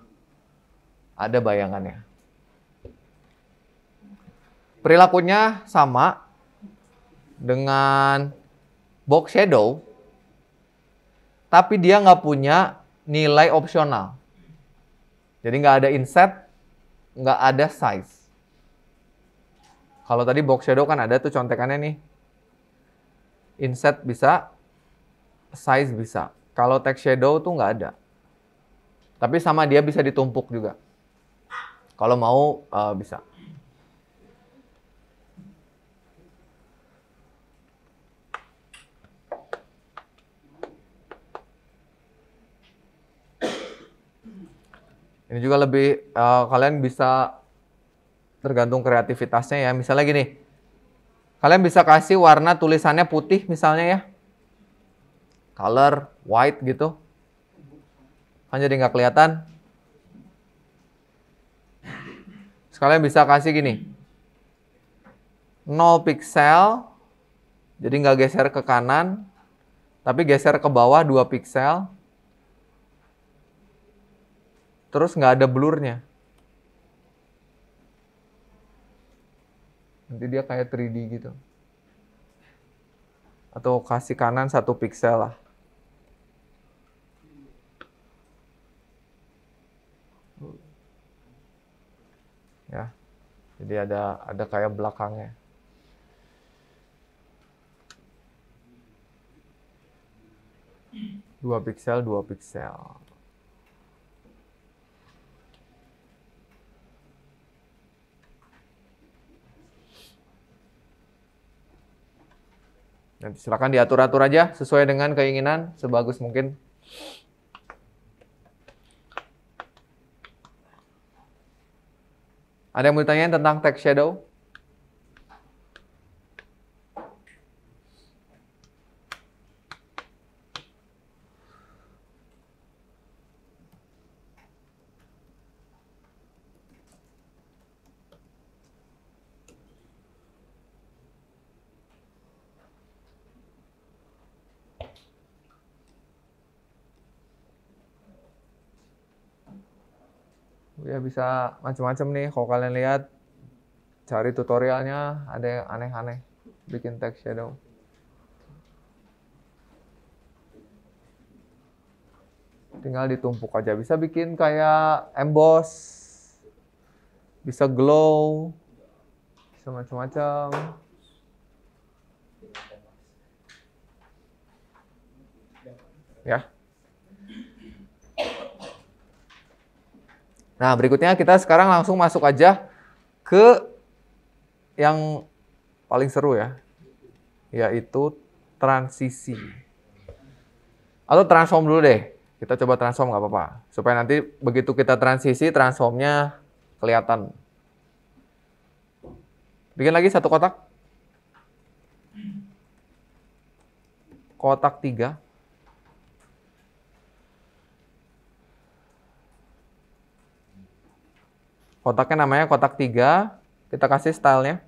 Speaker 1: ada bayangannya. Perilakunya sama dengan box shadow, tapi dia nggak punya nilai opsional. Jadi nggak ada inset, nggak ada size. Kalau tadi box shadow kan ada tuh contekannya nih. Inset bisa, size bisa. Kalau text shadow tuh nggak ada. Tapi sama dia bisa ditumpuk juga. Kalau mau bisa. Ini juga lebih kalian bisa tergantung kreativitasnya ya. Misalnya gini. Kalian bisa kasih warna tulisannya putih misalnya ya. Color white gitu. Kan jadi nggak kelihatan. Sekalian bisa kasih gini. 0 pixel. Jadi nggak geser ke kanan. Tapi geser ke bawah 2 pixel. Terus nggak ada blurnya. Nanti dia kayak 3D gitu. Atau kasih kanan 1 pixel lah. Ya. Jadi ada kayak belakangnya. Dua pixel, 2 pixel. Nanti silakan diatur-atur aja sesuai dengan keinginan sebagus mungkin. Ada yang mau ditanyain tentang text shadow? Ya bisa macam-macam nih. Kalau kalian lihat, cari tutorialnya, ada yang aneh-aneh bikin text shadow. Tinggal ditumpuk aja. Bisa bikin kayak emboss, bisa glow, bisa macam-macam. Ya. Nah, berikutnya kita sekarang langsung masuk aja ke yang paling seru ya, yaitu transisi. Atau transform dulu deh. Kita coba transform nggak apa-apa. Supaya nanti begitu kita transisi, transformnya kelihatan. Bikin lagi satu kotak. Kotak 3. Kotaknya namanya kotak 3. Kita kasih stylenya.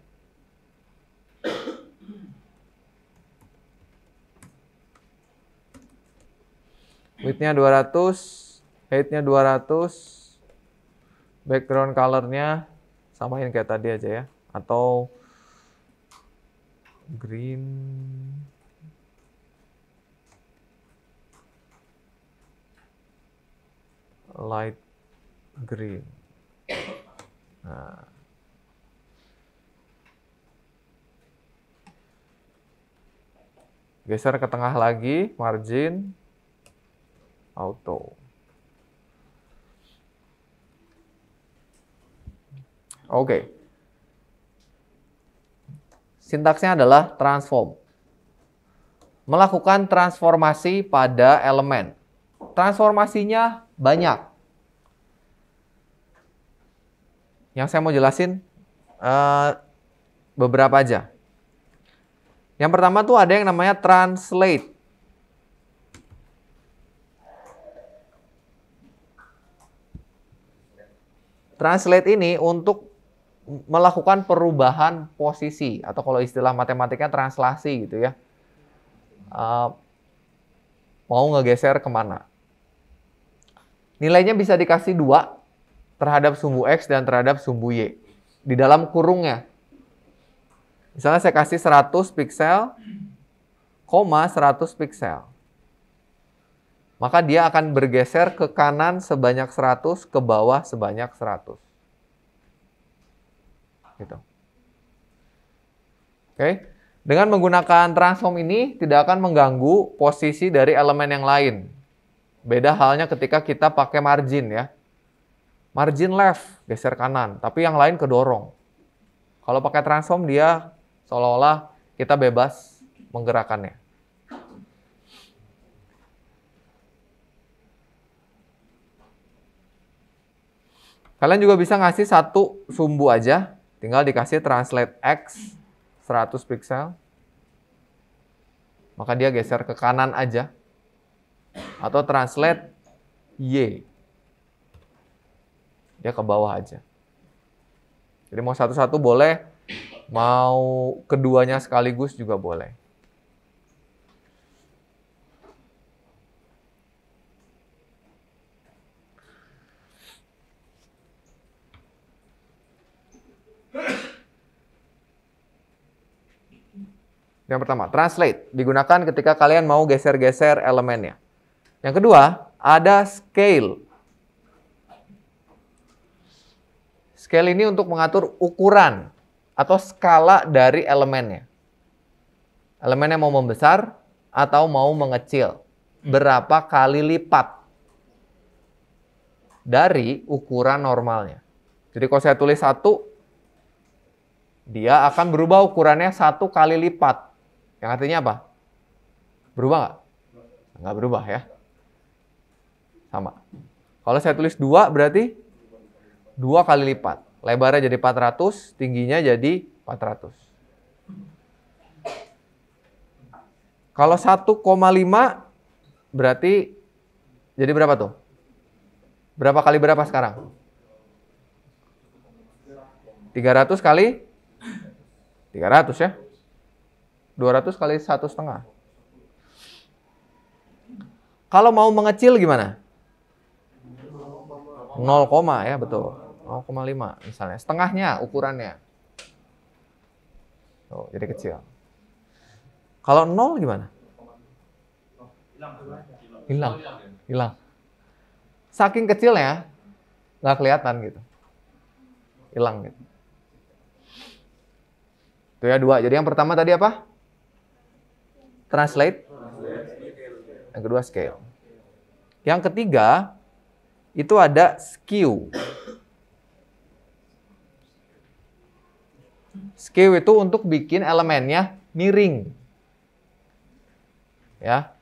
Speaker 1: Width-nya 200, height-nya 200, background color-nya samain kayak tadi aja ya. Atau green, light green. Nah. Geser ke tengah lagi, margin, auto. Oke. Sintaksnya adalah transform. Melakukan transformasi pada elemen. Transformasinya banyak. Yang saya mau jelasin beberapa aja. Yang pertama tuh ada yang namanya translate. Translate ini untuk melakukan perubahan posisi, atau kalau istilah matematikanya translasi gitu ya. Mau ngegeser kemana. Nilainya bisa dikasih 2 terhadap sumbu X dan terhadap sumbu Y. Di dalam kurungnya. Misalnya saya kasih 100 piksel, 100 piksel. Maka dia akan bergeser ke kanan sebanyak 100, ke bawah sebanyak 100. Gitu. Oke. Dengan menggunakan transform ini tidak akan mengganggu posisi dari elemen yang lain. Beda halnya ketika kita pakai margin ya. Margin left, geser kanan, tapi yang lain kedorong. Kalau pakai transform dia seolah-olah kita bebas menggerakkannya. Kalian juga bisa ngasih satu sumbu aja, tinggal dikasih translate X 100 piksel. Maka dia geser ke kanan aja. Atau translate Y. Dia ke bawah aja. Jadi mau satu-satu boleh, mau keduanya sekaligus juga boleh. Yang pertama, translate. Digunakan ketika kalian mau geser-geser elemennya. Yang kedua, ada scale. Scale ini untuk mengatur ukuran atau skala dari elemennya. Elemennya mau membesar atau mau mengecil. Berapa kali lipat dari ukuran normalnya. Jadi kalau saya tulis 1, dia akan berubah ukurannya 1 kali lipat. Yang artinya apa? Berubah nggak? Nggak berubah ya. Sama. Kalau saya tulis 2 berarti 2 kali lipat. Lebarnya jadi 400, tingginya jadi 400. Kalau 1,5 berarti jadi berapa tuh? Berapa kali berapa sekarang? 300 kali 300 ya. 200 kali 1,5. Kalau mau mengecil gimana? 0, ya betul. 0,5 misalnya. Setengahnya ukurannya. Oh, jadi kecil. Kalau 0 gimana? Hilang. Saking kecilnya nggak kelihatan gitu. Hilang gitu. Itu ya 2. Jadi yang pertama tadi apa? Translate. Yang kedua scale. Yang ketiga itu ada skew. Skew itu untuk bikin elemennya miring. Ya.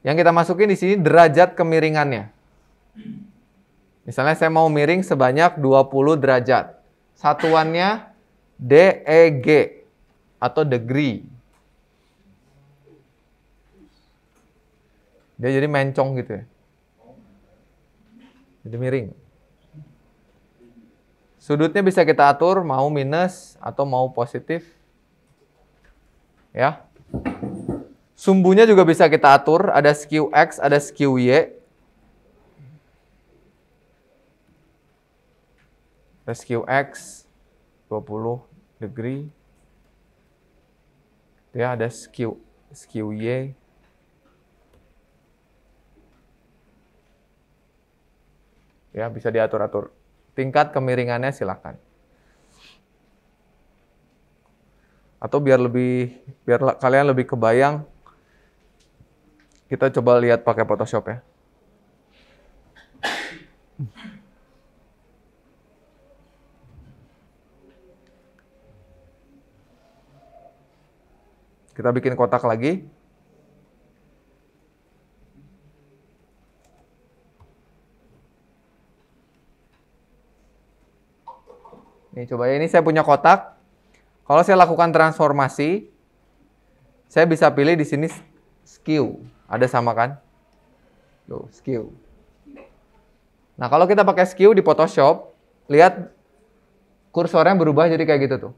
Speaker 1: Yang kita masukin di sini derajat kemiringannya. Misalnya saya mau miring sebanyak 20 derajat. Satuannya DEG atau degree. Dia jadi mencong gitu ya. Jadi miring. Sudutnya bisa kita atur mau minus atau mau positif. Ya. Sumbunya juga bisa kita atur, ada skew X, ada skew Y. Ada skew X 20 degree. Ya, ada skew Y. Ya, bisa diatur-atur. Tingkat kemiringannya silakan. Atau biar kalian lebih kebayang, kita coba lihat pakai Photoshop ya. Kita bikin kotak lagi. Nih coba ya, ini saya punya kotak. Kalau saya lakukan transformasi, saya bisa pilih di sini skew. Ada sama kan? Tuh, skew. Nah, kalau kita pakai skew di Photoshop, lihat kursornya berubah jadi kayak gitu tuh.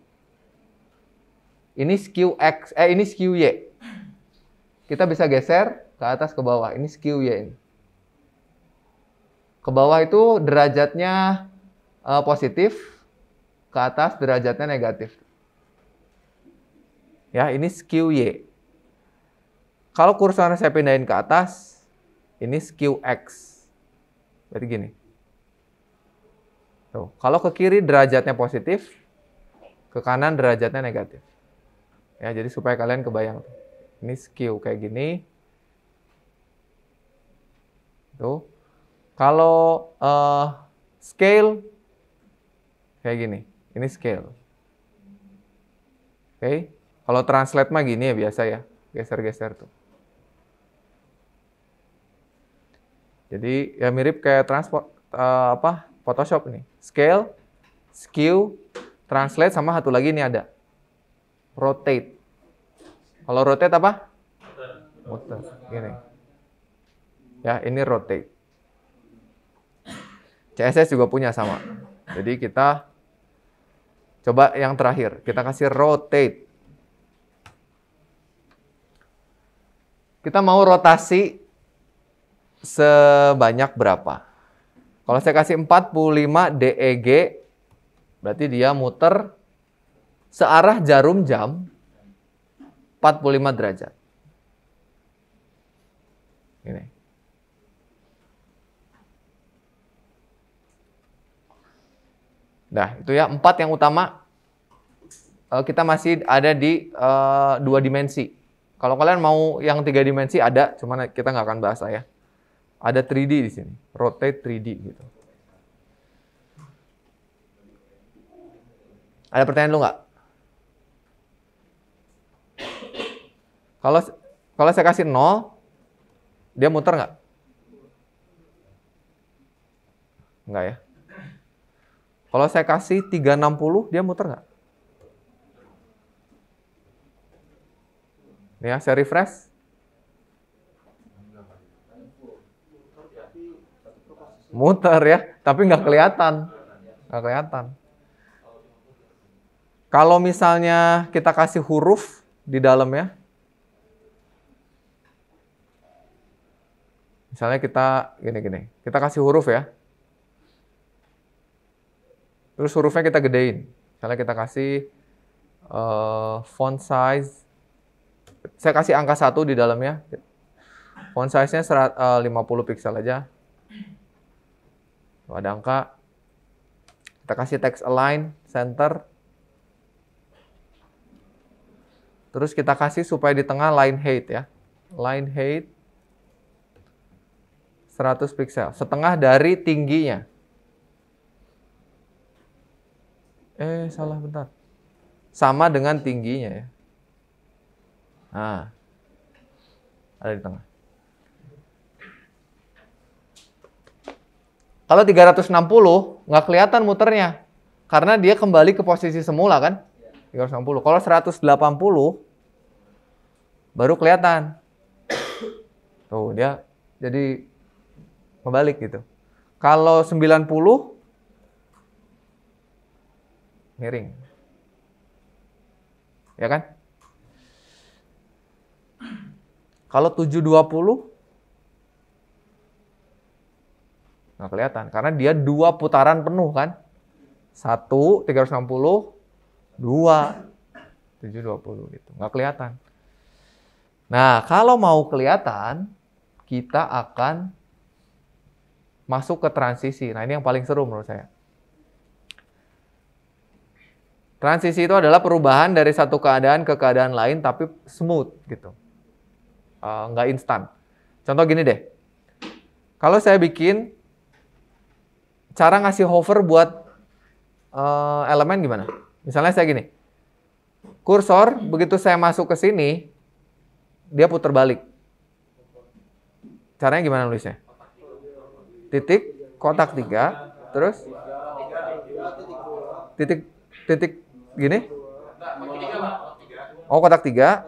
Speaker 1: Ini skew X, ini skew Y. Kita bisa geser ke atas ke bawah. Ini skew Y ini. Ke bawah itu derajatnya positif, ke atas derajatnya negatif. Ya, ini skew Y. Kalau kursornya saya pindahin ke atas, ini skew X. Berarti gini. Tuh, kalau ke kiri derajatnya positif, ke kanan derajatnya negatif. Ya, jadi supaya kalian kebayang. Ini skew kayak gini. Tuh. Kalau scale kayak gini. Ini scale. Oke. Kalau translate mah gini ya biasa ya. Geser-geser tuh. Jadi ya mirip kayak Photoshop nih. Scale, skew, translate, sama satu lagi ini ada. Rotate. Kalau rotate apa? Muter. Gini. Ya, ini rotate. CSS juga punya sama. Jadi kita coba yang terakhir. Kita kasih rotate. Kita mau rotasi sebanyak berapa? Kalau saya kasih 45 DEG, berarti dia muter searah jarum jam 45 derajat. Ini. Nah, itu ya 4 yang utama. Kita masih ada di 2 dimensi. Kalau kalian mau yang 3 dimensi ada, cuman kita nggak akan bahas lah ya. Ada 3D di sini, rotate 3D gitu. Ada pertanyaan lu nggak? Kalau saya kasih 0, dia muter nggak? Nggak ya. Kalau saya kasih 360, dia muter nggak? Nih ya, saya refresh. Muter ya, tapi nggak kelihatan. Nggak kelihatan. Kalau misalnya kita kasih huruf di dalamnya, misalnya kita gini-gini, kita kasih huruf ya. Terus hurufnya kita gedein. Misalnya kita kasih font size. Saya kasih angka 1 di dalamnya. Font size-nya 50 pixel aja. Ada angka. Kita kasih text align, center. Terus kita kasih supaya di tengah line height ya. Line height 100 pixel. Setengah dari tingginya. Salah bentar. Sama dengan tingginya ya. Nah, ada di tengah. Kalau 360 nggak kelihatan muternya, karena dia kembali ke posisi semula kan? 360. Kalau 180 baru kelihatan. Tuh dia jadi kebalik gitu. Kalau 90 miring. Ya kan? Kalau 720 nggak kelihatan karena dia 2 putaran penuh kan? 1 360, 2 720 gitu. Nggak kelihatan. Nah, kalau mau kelihatan, kita akan masuk ke transisi. Nah, ini yang paling seru menurut saya. Transisi itu adalah perubahan dari satu keadaan ke keadaan lain, tapi smooth gitu. Nggak instan. Contoh gini deh. Kalau saya bikin cara ngasih hover buat elemen gimana? Misalnya saya gini. Kursor, begitu saya masuk ke sini, dia putar balik. Caranya gimana nulisnya? Titik, kotak 3, terus titik gini. Oh, kotak 3.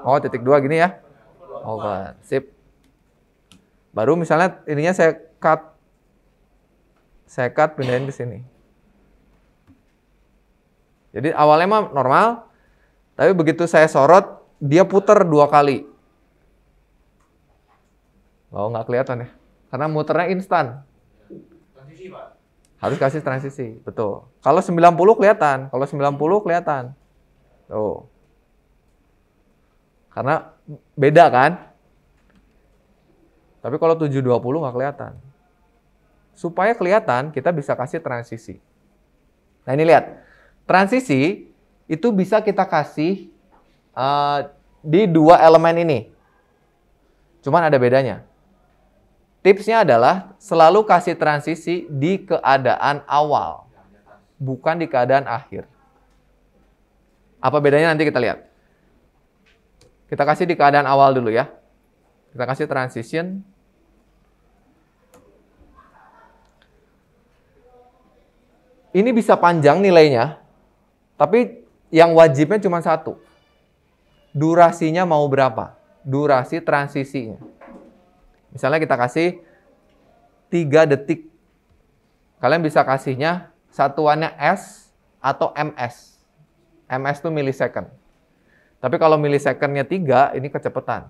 Speaker 1: Oh, titik 2 gini ya. Oh, sip. Baru misalnya ininya saya cut saya cut, pindahin ke sini. Jadi awalnya mah normal, tapi begitu saya sorot, dia putar 2 kali. Oh, nggak kelihatan ya, karena muternya instan.
Speaker 3: Transisi, Pak.
Speaker 1: Harus kasih transisi, betul. Kalau 90 kelihatan, kalau 90 kelihatan. Tuh. Karena beda kan? Tapi kalau 720 nggak kelihatan. Supaya kelihatan, kita bisa kasih transisi. Nah ini lihat, transisi itu bisa kita kasih di 2 elemen ini. Cuman ada bedanya. Tipsnya adalah selalu kasih transisi di keadaan awal, bukan di keadaan akhir. Apa bedanya nanti kita lihat. Kita kasih di keadaan awal dulu ya. Kita kasih transition. Ini bisa panjang nilainya, tapi yang wajibnya cuma 1. Durasinya mau berapa? Durasi transisinya. Misalnya kita kasih 3 detik. Kalian bisa kasihnya satuannya S atau MS. MS itu millisecond. Tapi kalau millisecondnya 3, ini kecepatan.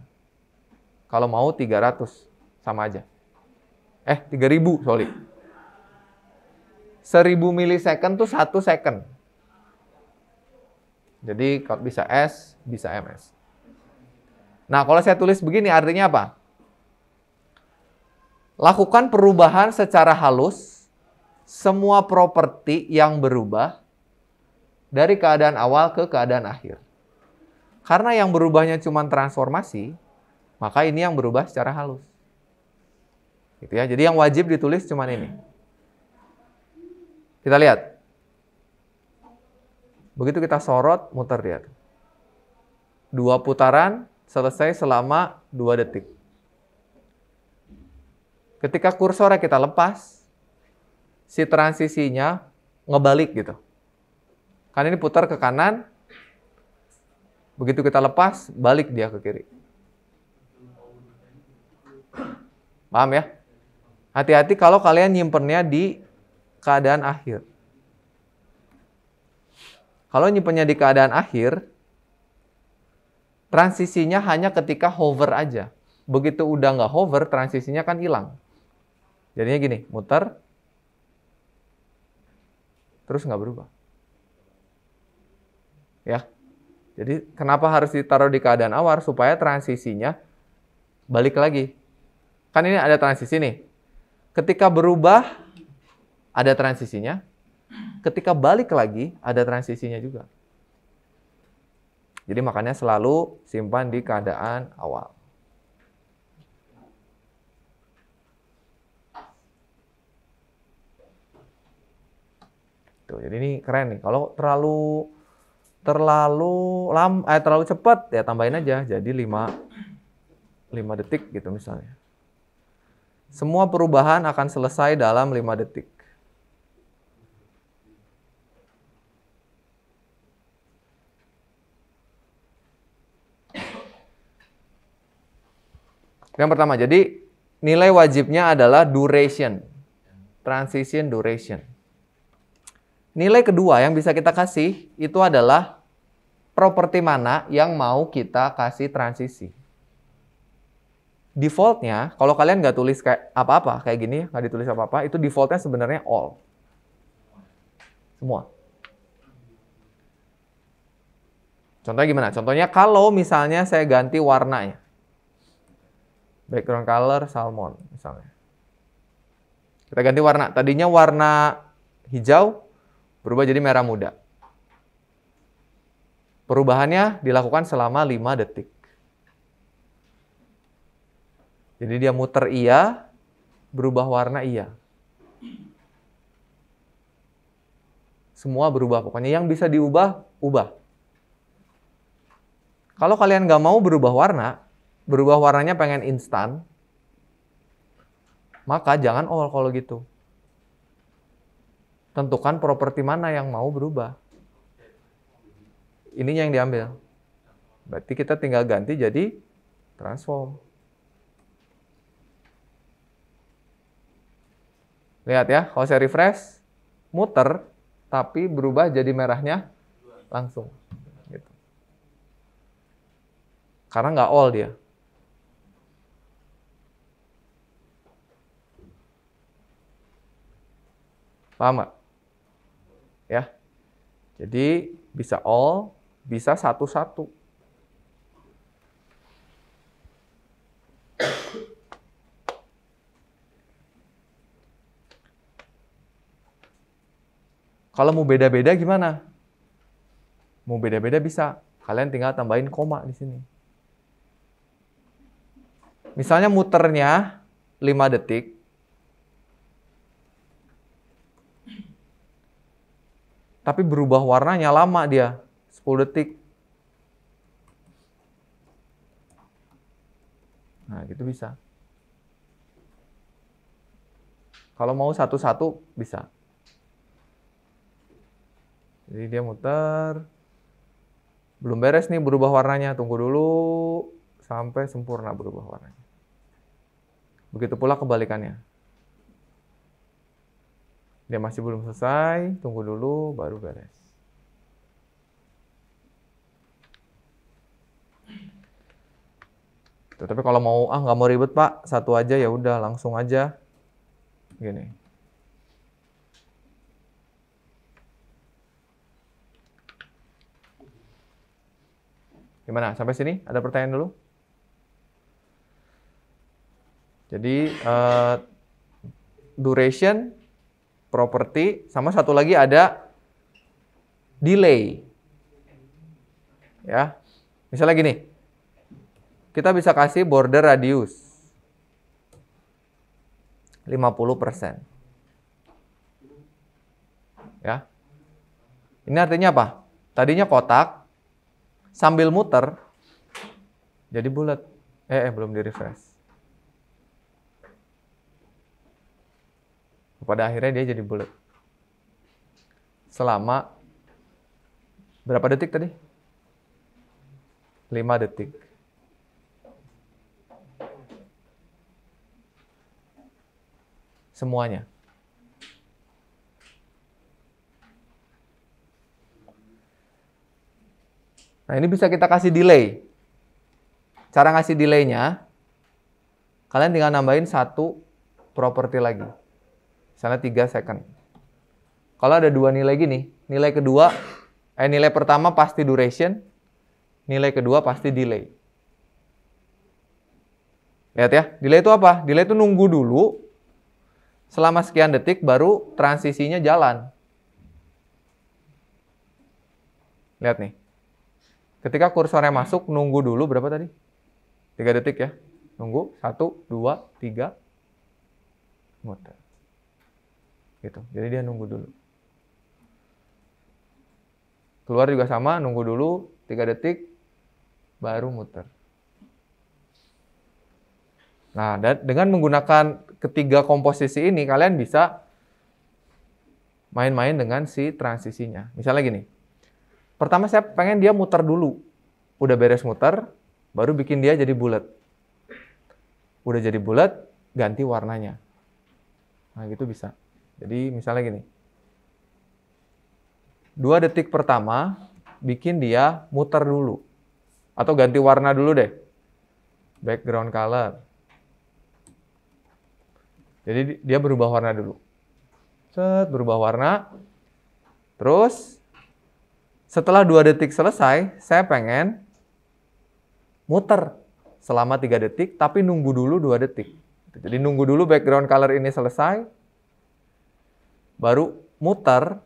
Speaker 1: Kalau mau 300, sama aja. 3000, sorry. 1000 millisecond tuh 1 second. Jadi kalau bisa S, bisa MS. Nah, kalau saya tulis begini artinya apa? Lakukan perubahan secara halus semua properti yang berubah dari keadaan awal ke keadaan akhir. Karena yang berubahnya cuma transformasi, maka ini yang berubah secara halus. Gitu ya. Jadi yang wajib ditulis cuma ini. Kita lihat. Begitu kita sorot, muter dia. 2 putaran, selesai selama 2 detik. Ketika kursornya kita lepas, si transisinya ngebalik gitu. Kan ini putar ke kanan, begitu kita lepas, balik dia ke kiri. Paham ya? Hati-hati kalau kalian nyimpennya di keadaan akhir. Kalau nyimpennya di keadaan akhir, transisinya hanya ketika hover aja. Begitu udah nggak hover, transisinya kan hilang. Jadinya gini, muter, terus nggak berubah. Ya, jadi kenapa harus ditaruh di keadaan awal? Supaya transisinya balik lagi. Kan ini ada transisi nih. Ketika berubah, ada transisinya. Ketika balik lagi, ada transisinya juga. Jadi makanya selalu simpan di keadaan awal. Tuh, jadi ini keren nih. Kalau terlalu cepat ya tambahin aja. Jadi 5 detik gitu misalnya. Semua perubahan akan selesai dalam 5 detik. Yang pertama, jadi nilai wajibnya adalah duration. Transition duration. Nilai kedua yang bisa kita kasih itu adalah properti mana yang mau kita kasih transisi. Defaultnya, kalau kalian nggak tulis kayak apa-apa, kayak gini, nggak ditulis apa-apa, itu defaultnya sebenarnya all. Semua. Contohnya gimana? Contohnya kalau misalnya saya ganti warnanya. Background color salmon misalnya. Kita ganti warna. Tadinya warna hijau, berubah jadi merah muda. Perubahannya dilakukan selama 5 detik. Jadi dia muter iya, berubah warna iya. Semua berubah, pokoknya yang bisa diubah, ubah. Kalau kalian nggak mau berubah warnanya pengen instan, maka jangan all kalau gitu. Tentukan properti mana yang mau berubah. Ininya yang diambil. Berarti kita tinggal ganti jadi transform. Lihat ya, kalau saya refresh, muter, tapi berubah jadi merahnya langsung. Gitu. Karena nggak all dia. Paham nggak? Ya. Jadi bisa all, bisa satu-satu. Kalau mau beda-beda gimana? Mau beda-beda bisa. Kalian tinggal tambahin koma di sini. Misalnya muternya 5 detik. Tapi berubah warnanya lama dia, 10 detik. Nah, gitu bisa. Kalau mau satu-satu bisa. Jadi dia muter. Belum beres nih berubah warnanya. Tunggu dulu sampai sempurna berubah warnanya. Begitu pula kebalikannya. Dia masih belum selesai. Tunggu dulu baru beres. Tuh, tapi kalau mau nggak mau ribet Pak, satu aja ya udah langsung aja. Gini. Gimana? Sampai sini? Ada pertanyaan dulu? Jadi, duration, property, sama satu lagi ada delay. Ya, misalnya gini, kita bisa kasih border radius 50%. Ya, ini artinya apa? Tadinya kotak, sambil muter, jadi bulat. Belum di refresh. Pada akhirnya dia jadi bulat. Selama berapa detik tadi? 5 detik. Semuanya. Nah, ini bisa kita kasih delay. Cara ngasih delaynya, kalian tinggal nambahin satu properti lagi. Misalnya 3 second. Kalau ada dua nilai gini, nilai pertama pasti duration, nilai kedua pasti delay. Lihat ya, delay itu apa? Delay itu nunggu dulu, selama sekian detik baru transisinya jalan. Lihat nih. Ketika kursornya masuk, nunggu dulu berapa tadi? 3 detik ya. Nunggu, 1, 2, 3. Muter. Gitu. Jadi dia nunggu dulu. Keluar juga sama, nunggu dulu 3 detik, baru muter. Nah, dengan menggunakan ketiga komposisi ini, kalian bisa main-main dengan si transisinya. Misalnya gini, pertama saya pengen dia muter dulu. Udah beres muter, baru bikin dia jadi bulat. Udah jadi bulat, ganti warnanya. Nah, gitu bisa. Jadi misalnya gini, 2 detik pertama bikin dia muter dulu. Atau ganti warna dulu deh. Background color. Jadi dia berubah warna dulu. Set, berubah warna. Terus setelah 2 detik selesai, saya pengen muter selama 3 detik, tapi nunggu dulu 2 detik. Jadi nunggu dulu background color ini selesai, baru muter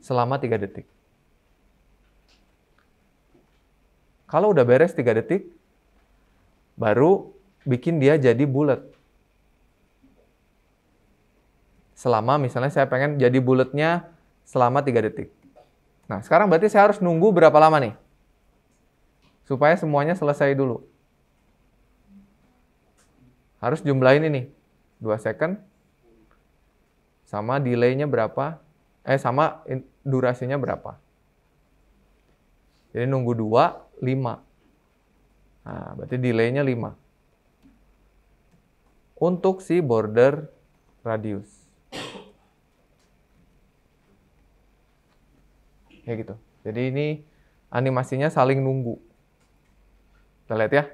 Speaker 1: selama 3 detik. Kalau udah beres 3 detik, baru bikin dia jadi bulat. Selama misalnya saya pengen jadi bulatnya selama 3 detik. Nah, sekarang berarti saya harus nunggu berapa lama nih? Supaya semuanya selesai dulu. Harus jumlahin ini. 2 second. Sama delay-nya berapa. Sama durasinya berapa. Jadi nunggu 2, 5. Nah, berarti delay-nya 5. untuk si border radius. Kayak gitu. Jadi ini animasinya saling nunggu. Kita lihat ya.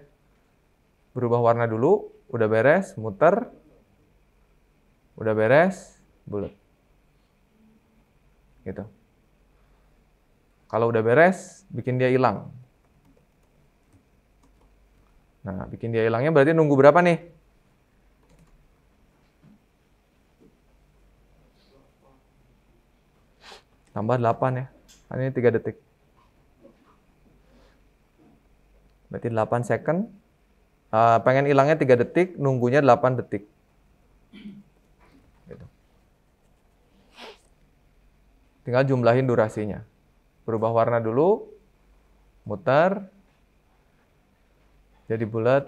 Speaker 1: Berubah warna dulu, udah beres, muter. Udah beres, bulat. Gitu. Kalau udah beres, bikin dia hilang. Nah, bikin dia hilangnya berarti nunggu berapa nih? Tambah 8 ya. Ini 3 detik. Berarti 8 second. Pengen hilangnya 3 detik, nunggunya 8 detik. Gitu. Tinggal jumlahin durasinya. Berubah warna dulu, muter, jadi bulat,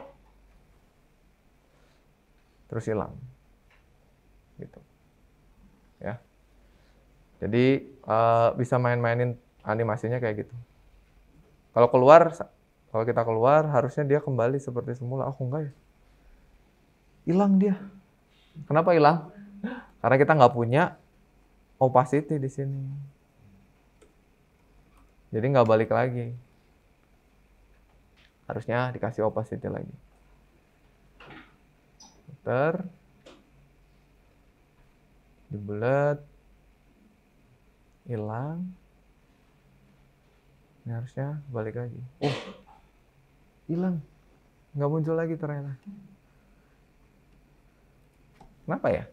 Speaker 1: terus hilang. Gitu. Ya. Jadi bisa main-mainin animasinya kayak gitu. Kalau kita keluar, harusnya dia kembali seperti semula. Oh enggak ya? Hilang dia. Kenapa hilang? Karena kita nggak punya opacity di sini. Jadi nggak balik lagi. Harusnya dikasih opacity lagi. Putar. Dibulat. Hilang. Ini harusnya balik lagi. Hilang. Nggak muncul lagi ternyata. Kenapa ya?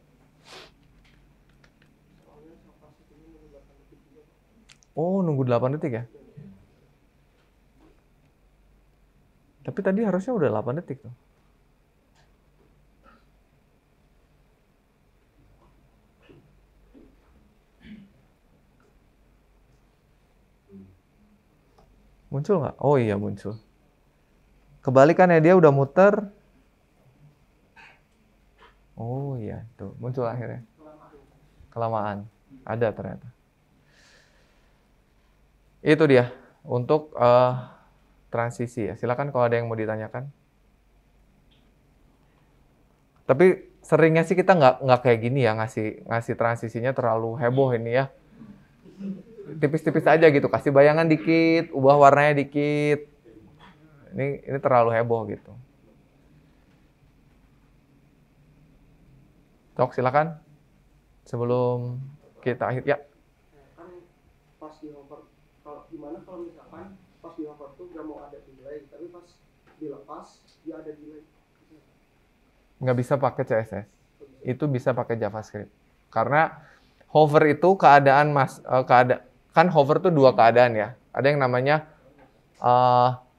Speaker 1: Oh, nunggu 8 detik ya? Tapi tadi harusnya udah 8 detik tuh. Muncul nggak? Oh iya muncul. Kebalikannya dia udah muter. Oh iya, tuh muncul akhirnya. Kelamaan. Ada ternyata. Itu dia untuk transisi ya. Silakan kalau ada yang mau ditanyakan. Tapi seringnya sih kita nggak kayak gini ya, ngasih transisinya terlalu heboh ini ya. Tipis-tipis aja gitu, kasih bayangan dikit, ubah warnanya dikit. Ini terlalu heboh gitu. Cok, silakan. Sebelum kita akhir ya.
Speaker 2: Kan pas di hover, gimana kalau misalkan pas di hover tuh nggak mau ada delay, tapi pas dilepas dia ada delay.
Speaker 1: Nggak bisa pakai CSS. Itu bisa pakai JavaScript. Karena hover itu kan hover tuh dua keadaan ya. Ada yang namanya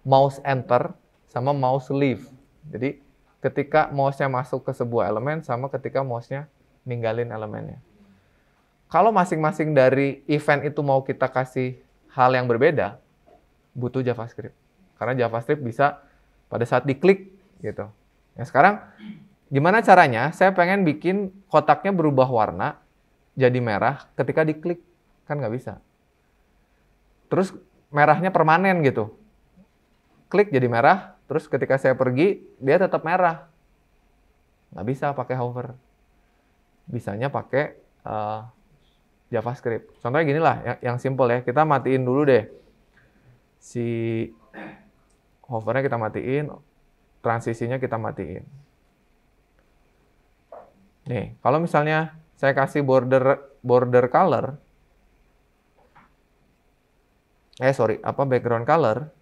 Speaker 1: mouse enter sama mouse leave. Jadi ketika mouse-nya masuk ke sebuah elemen sama ketika mouse-nya ninggalin elemennya. Kalau masing-masing dari event itu mau kita kasih hal yang berbeda, butuh JavaScript. Karena JavaScript bisa pada saat diklik gitu. Nah sekarang gimana caranya? Saya pengen bikin kotaknya berubah warna jadi merah ketika diklik. Kan nggak bisa. Terus merahnya permanen gitu. Klik jadi merah, terus ketika saya pergi, dia tetap merah. Nggak bisa pakai hover. Bisanya pakai JavaScript. Contohnya gini lah, yang simple ya. Kita matiin dulu deh. Si hovernya kita matiin, transisinya kita matiin. Nih, kalau misalnya saya kasih border color, background color.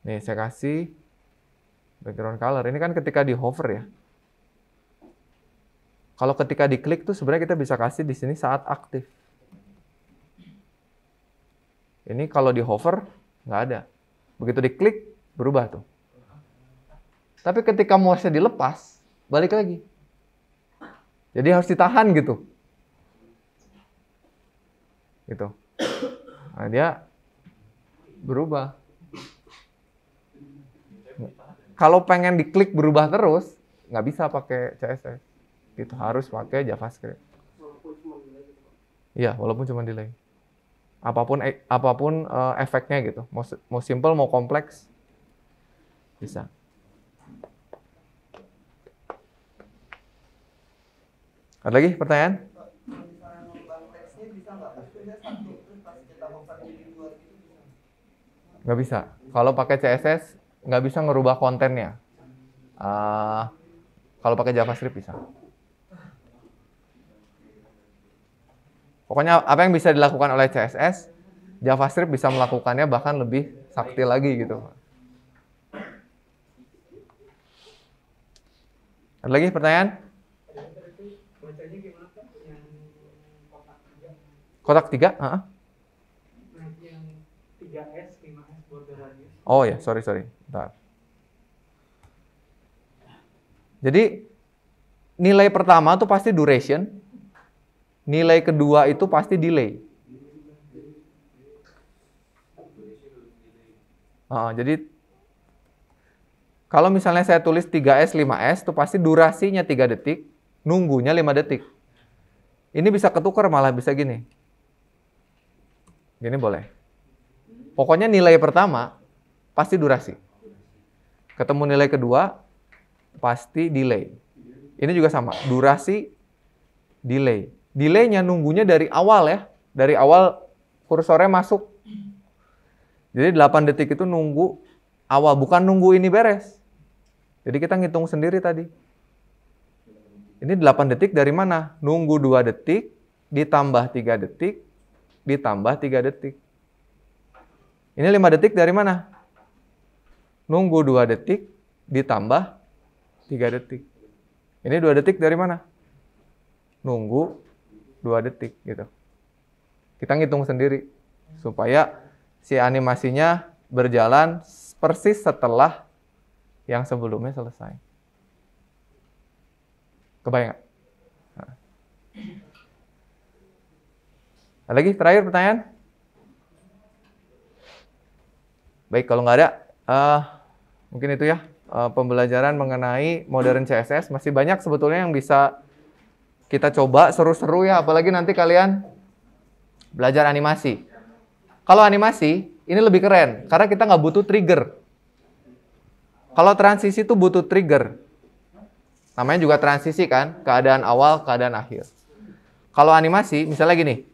Speaker 1: Nih, saya kasih background color. Ini kan ketika di hover ya. Kalau ketika diklik tuh sebenarnya kita bisa kasih di sini saat aktif. Ini kalau di hover nggak ada. Begitu diklik berubah tuh. Tapi ketika mouse-nya dilepas, balik lagi. Jadi harus ditahan gitu. Gitu. Nah, dia berubah. Kalau pengen diklik berubah terus, nggak bisa pakai CSS. Itu harus pakai JavaScript.
Speaker 2: Walaupun cuma delay gitu.
Speaker 1: Iya, walaupun cuma delay. apapun efeknya gitu. Mau simple, mau kompleks, bisa. Ada lagi pertanyaan?
Speaker 2: Misalnya ngubah teksnya bisa nggak? Pas tulisnya satu, terus pas kita convert jadi dua gitu bisa?
Speaker 1: Nggak bisa. Kalau pakai CSS, nggak bisa ngerubah kontennya. Kalau pakai JavaScript bisa. Pokoknya apa yang bisa dilakukan oleh CSS, JavaScript bisa melakukannya bahkan lebih sakti lagi gitu. Ada lagi pertanyaan?
Speaker 4: Bacanya gimana Pak? Yang kotak 3?
Speaker 1: Kotak 3?
Speaker 4: Nah, yang 3S, 5S border radius.
Speaker 1: Oh ya, sorry. Bentar. Jadi nilai pertama tuh pasti duration, nilai kedua itu pasti delay. Jadi kalau misalnya saya tulis 3S, 5S, itu pasti durasinya 3 detik, nunggunya 5 detik. Ini bisa ketukar malah bisa gini. Gini boleh. Pokoknya nilai pertama pasti durasi. Ketemu nilai kedua pasti delay. Ini juga sama, durasi, delay. Delaynya nunggunya dari awal ya, dari awal kursornya masuk. Jadi 8 detik itu nunggu awal, bukan nunggu ini beres. Jadi kita ngitung sendiri tadi. Ini 8 detik dari mana? Nunggu 2 detik, ditambah 3 detik, ditambah 3 detik. Ini 5 detik dari mana? Nunggu 2 detik, ditambah 3 detik. Ini 2 detik dari mana? Nunggu 2 detik gitu. Kita ngitung sendiri supaya si animasinya berjalan persis setelah yang sebelumnya selesai. Kebayang nggak? Nah. Ada lagi terakhir pertanyaan? Baik, kalau nggak ada, mungkin itu ya pembelajaran mengenai modern CSS. Masih banyak sebetulnya yang bisa kita coba, seru-seru ya, apalagi nanti kalian belajar animasi. Kalau animasi, ini lebih keren, karena kita nggak butuh trigger. Kalau transisi itu butuh trigger. Namanya juga transisi kan, keadaan awal, keadaan akhir. Kalau animasi, misalnya gini,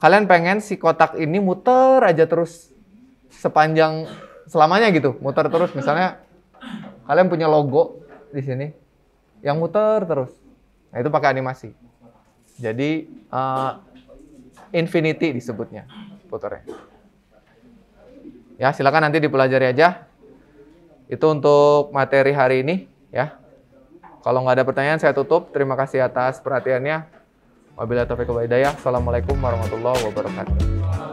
Speaker 1: kalian pengen si kotak ini muter aja terus sepanjang selamanya gitu, muter terus. Misalnya kalian punya logo di sini yang muter terus. Nah, itu pakai animasi. Jadi infinity disebutnya puternya. Ya, silakan nanti dipelajari aja. Itu untuk materi hari ini ya. Kalau nggak ada pertanyaan saya tutup. Terima kasih atas perhatiannya. Wabillahi taufiq wal hidayah. Assalamualaikum warahmatullahi wabarakatuh.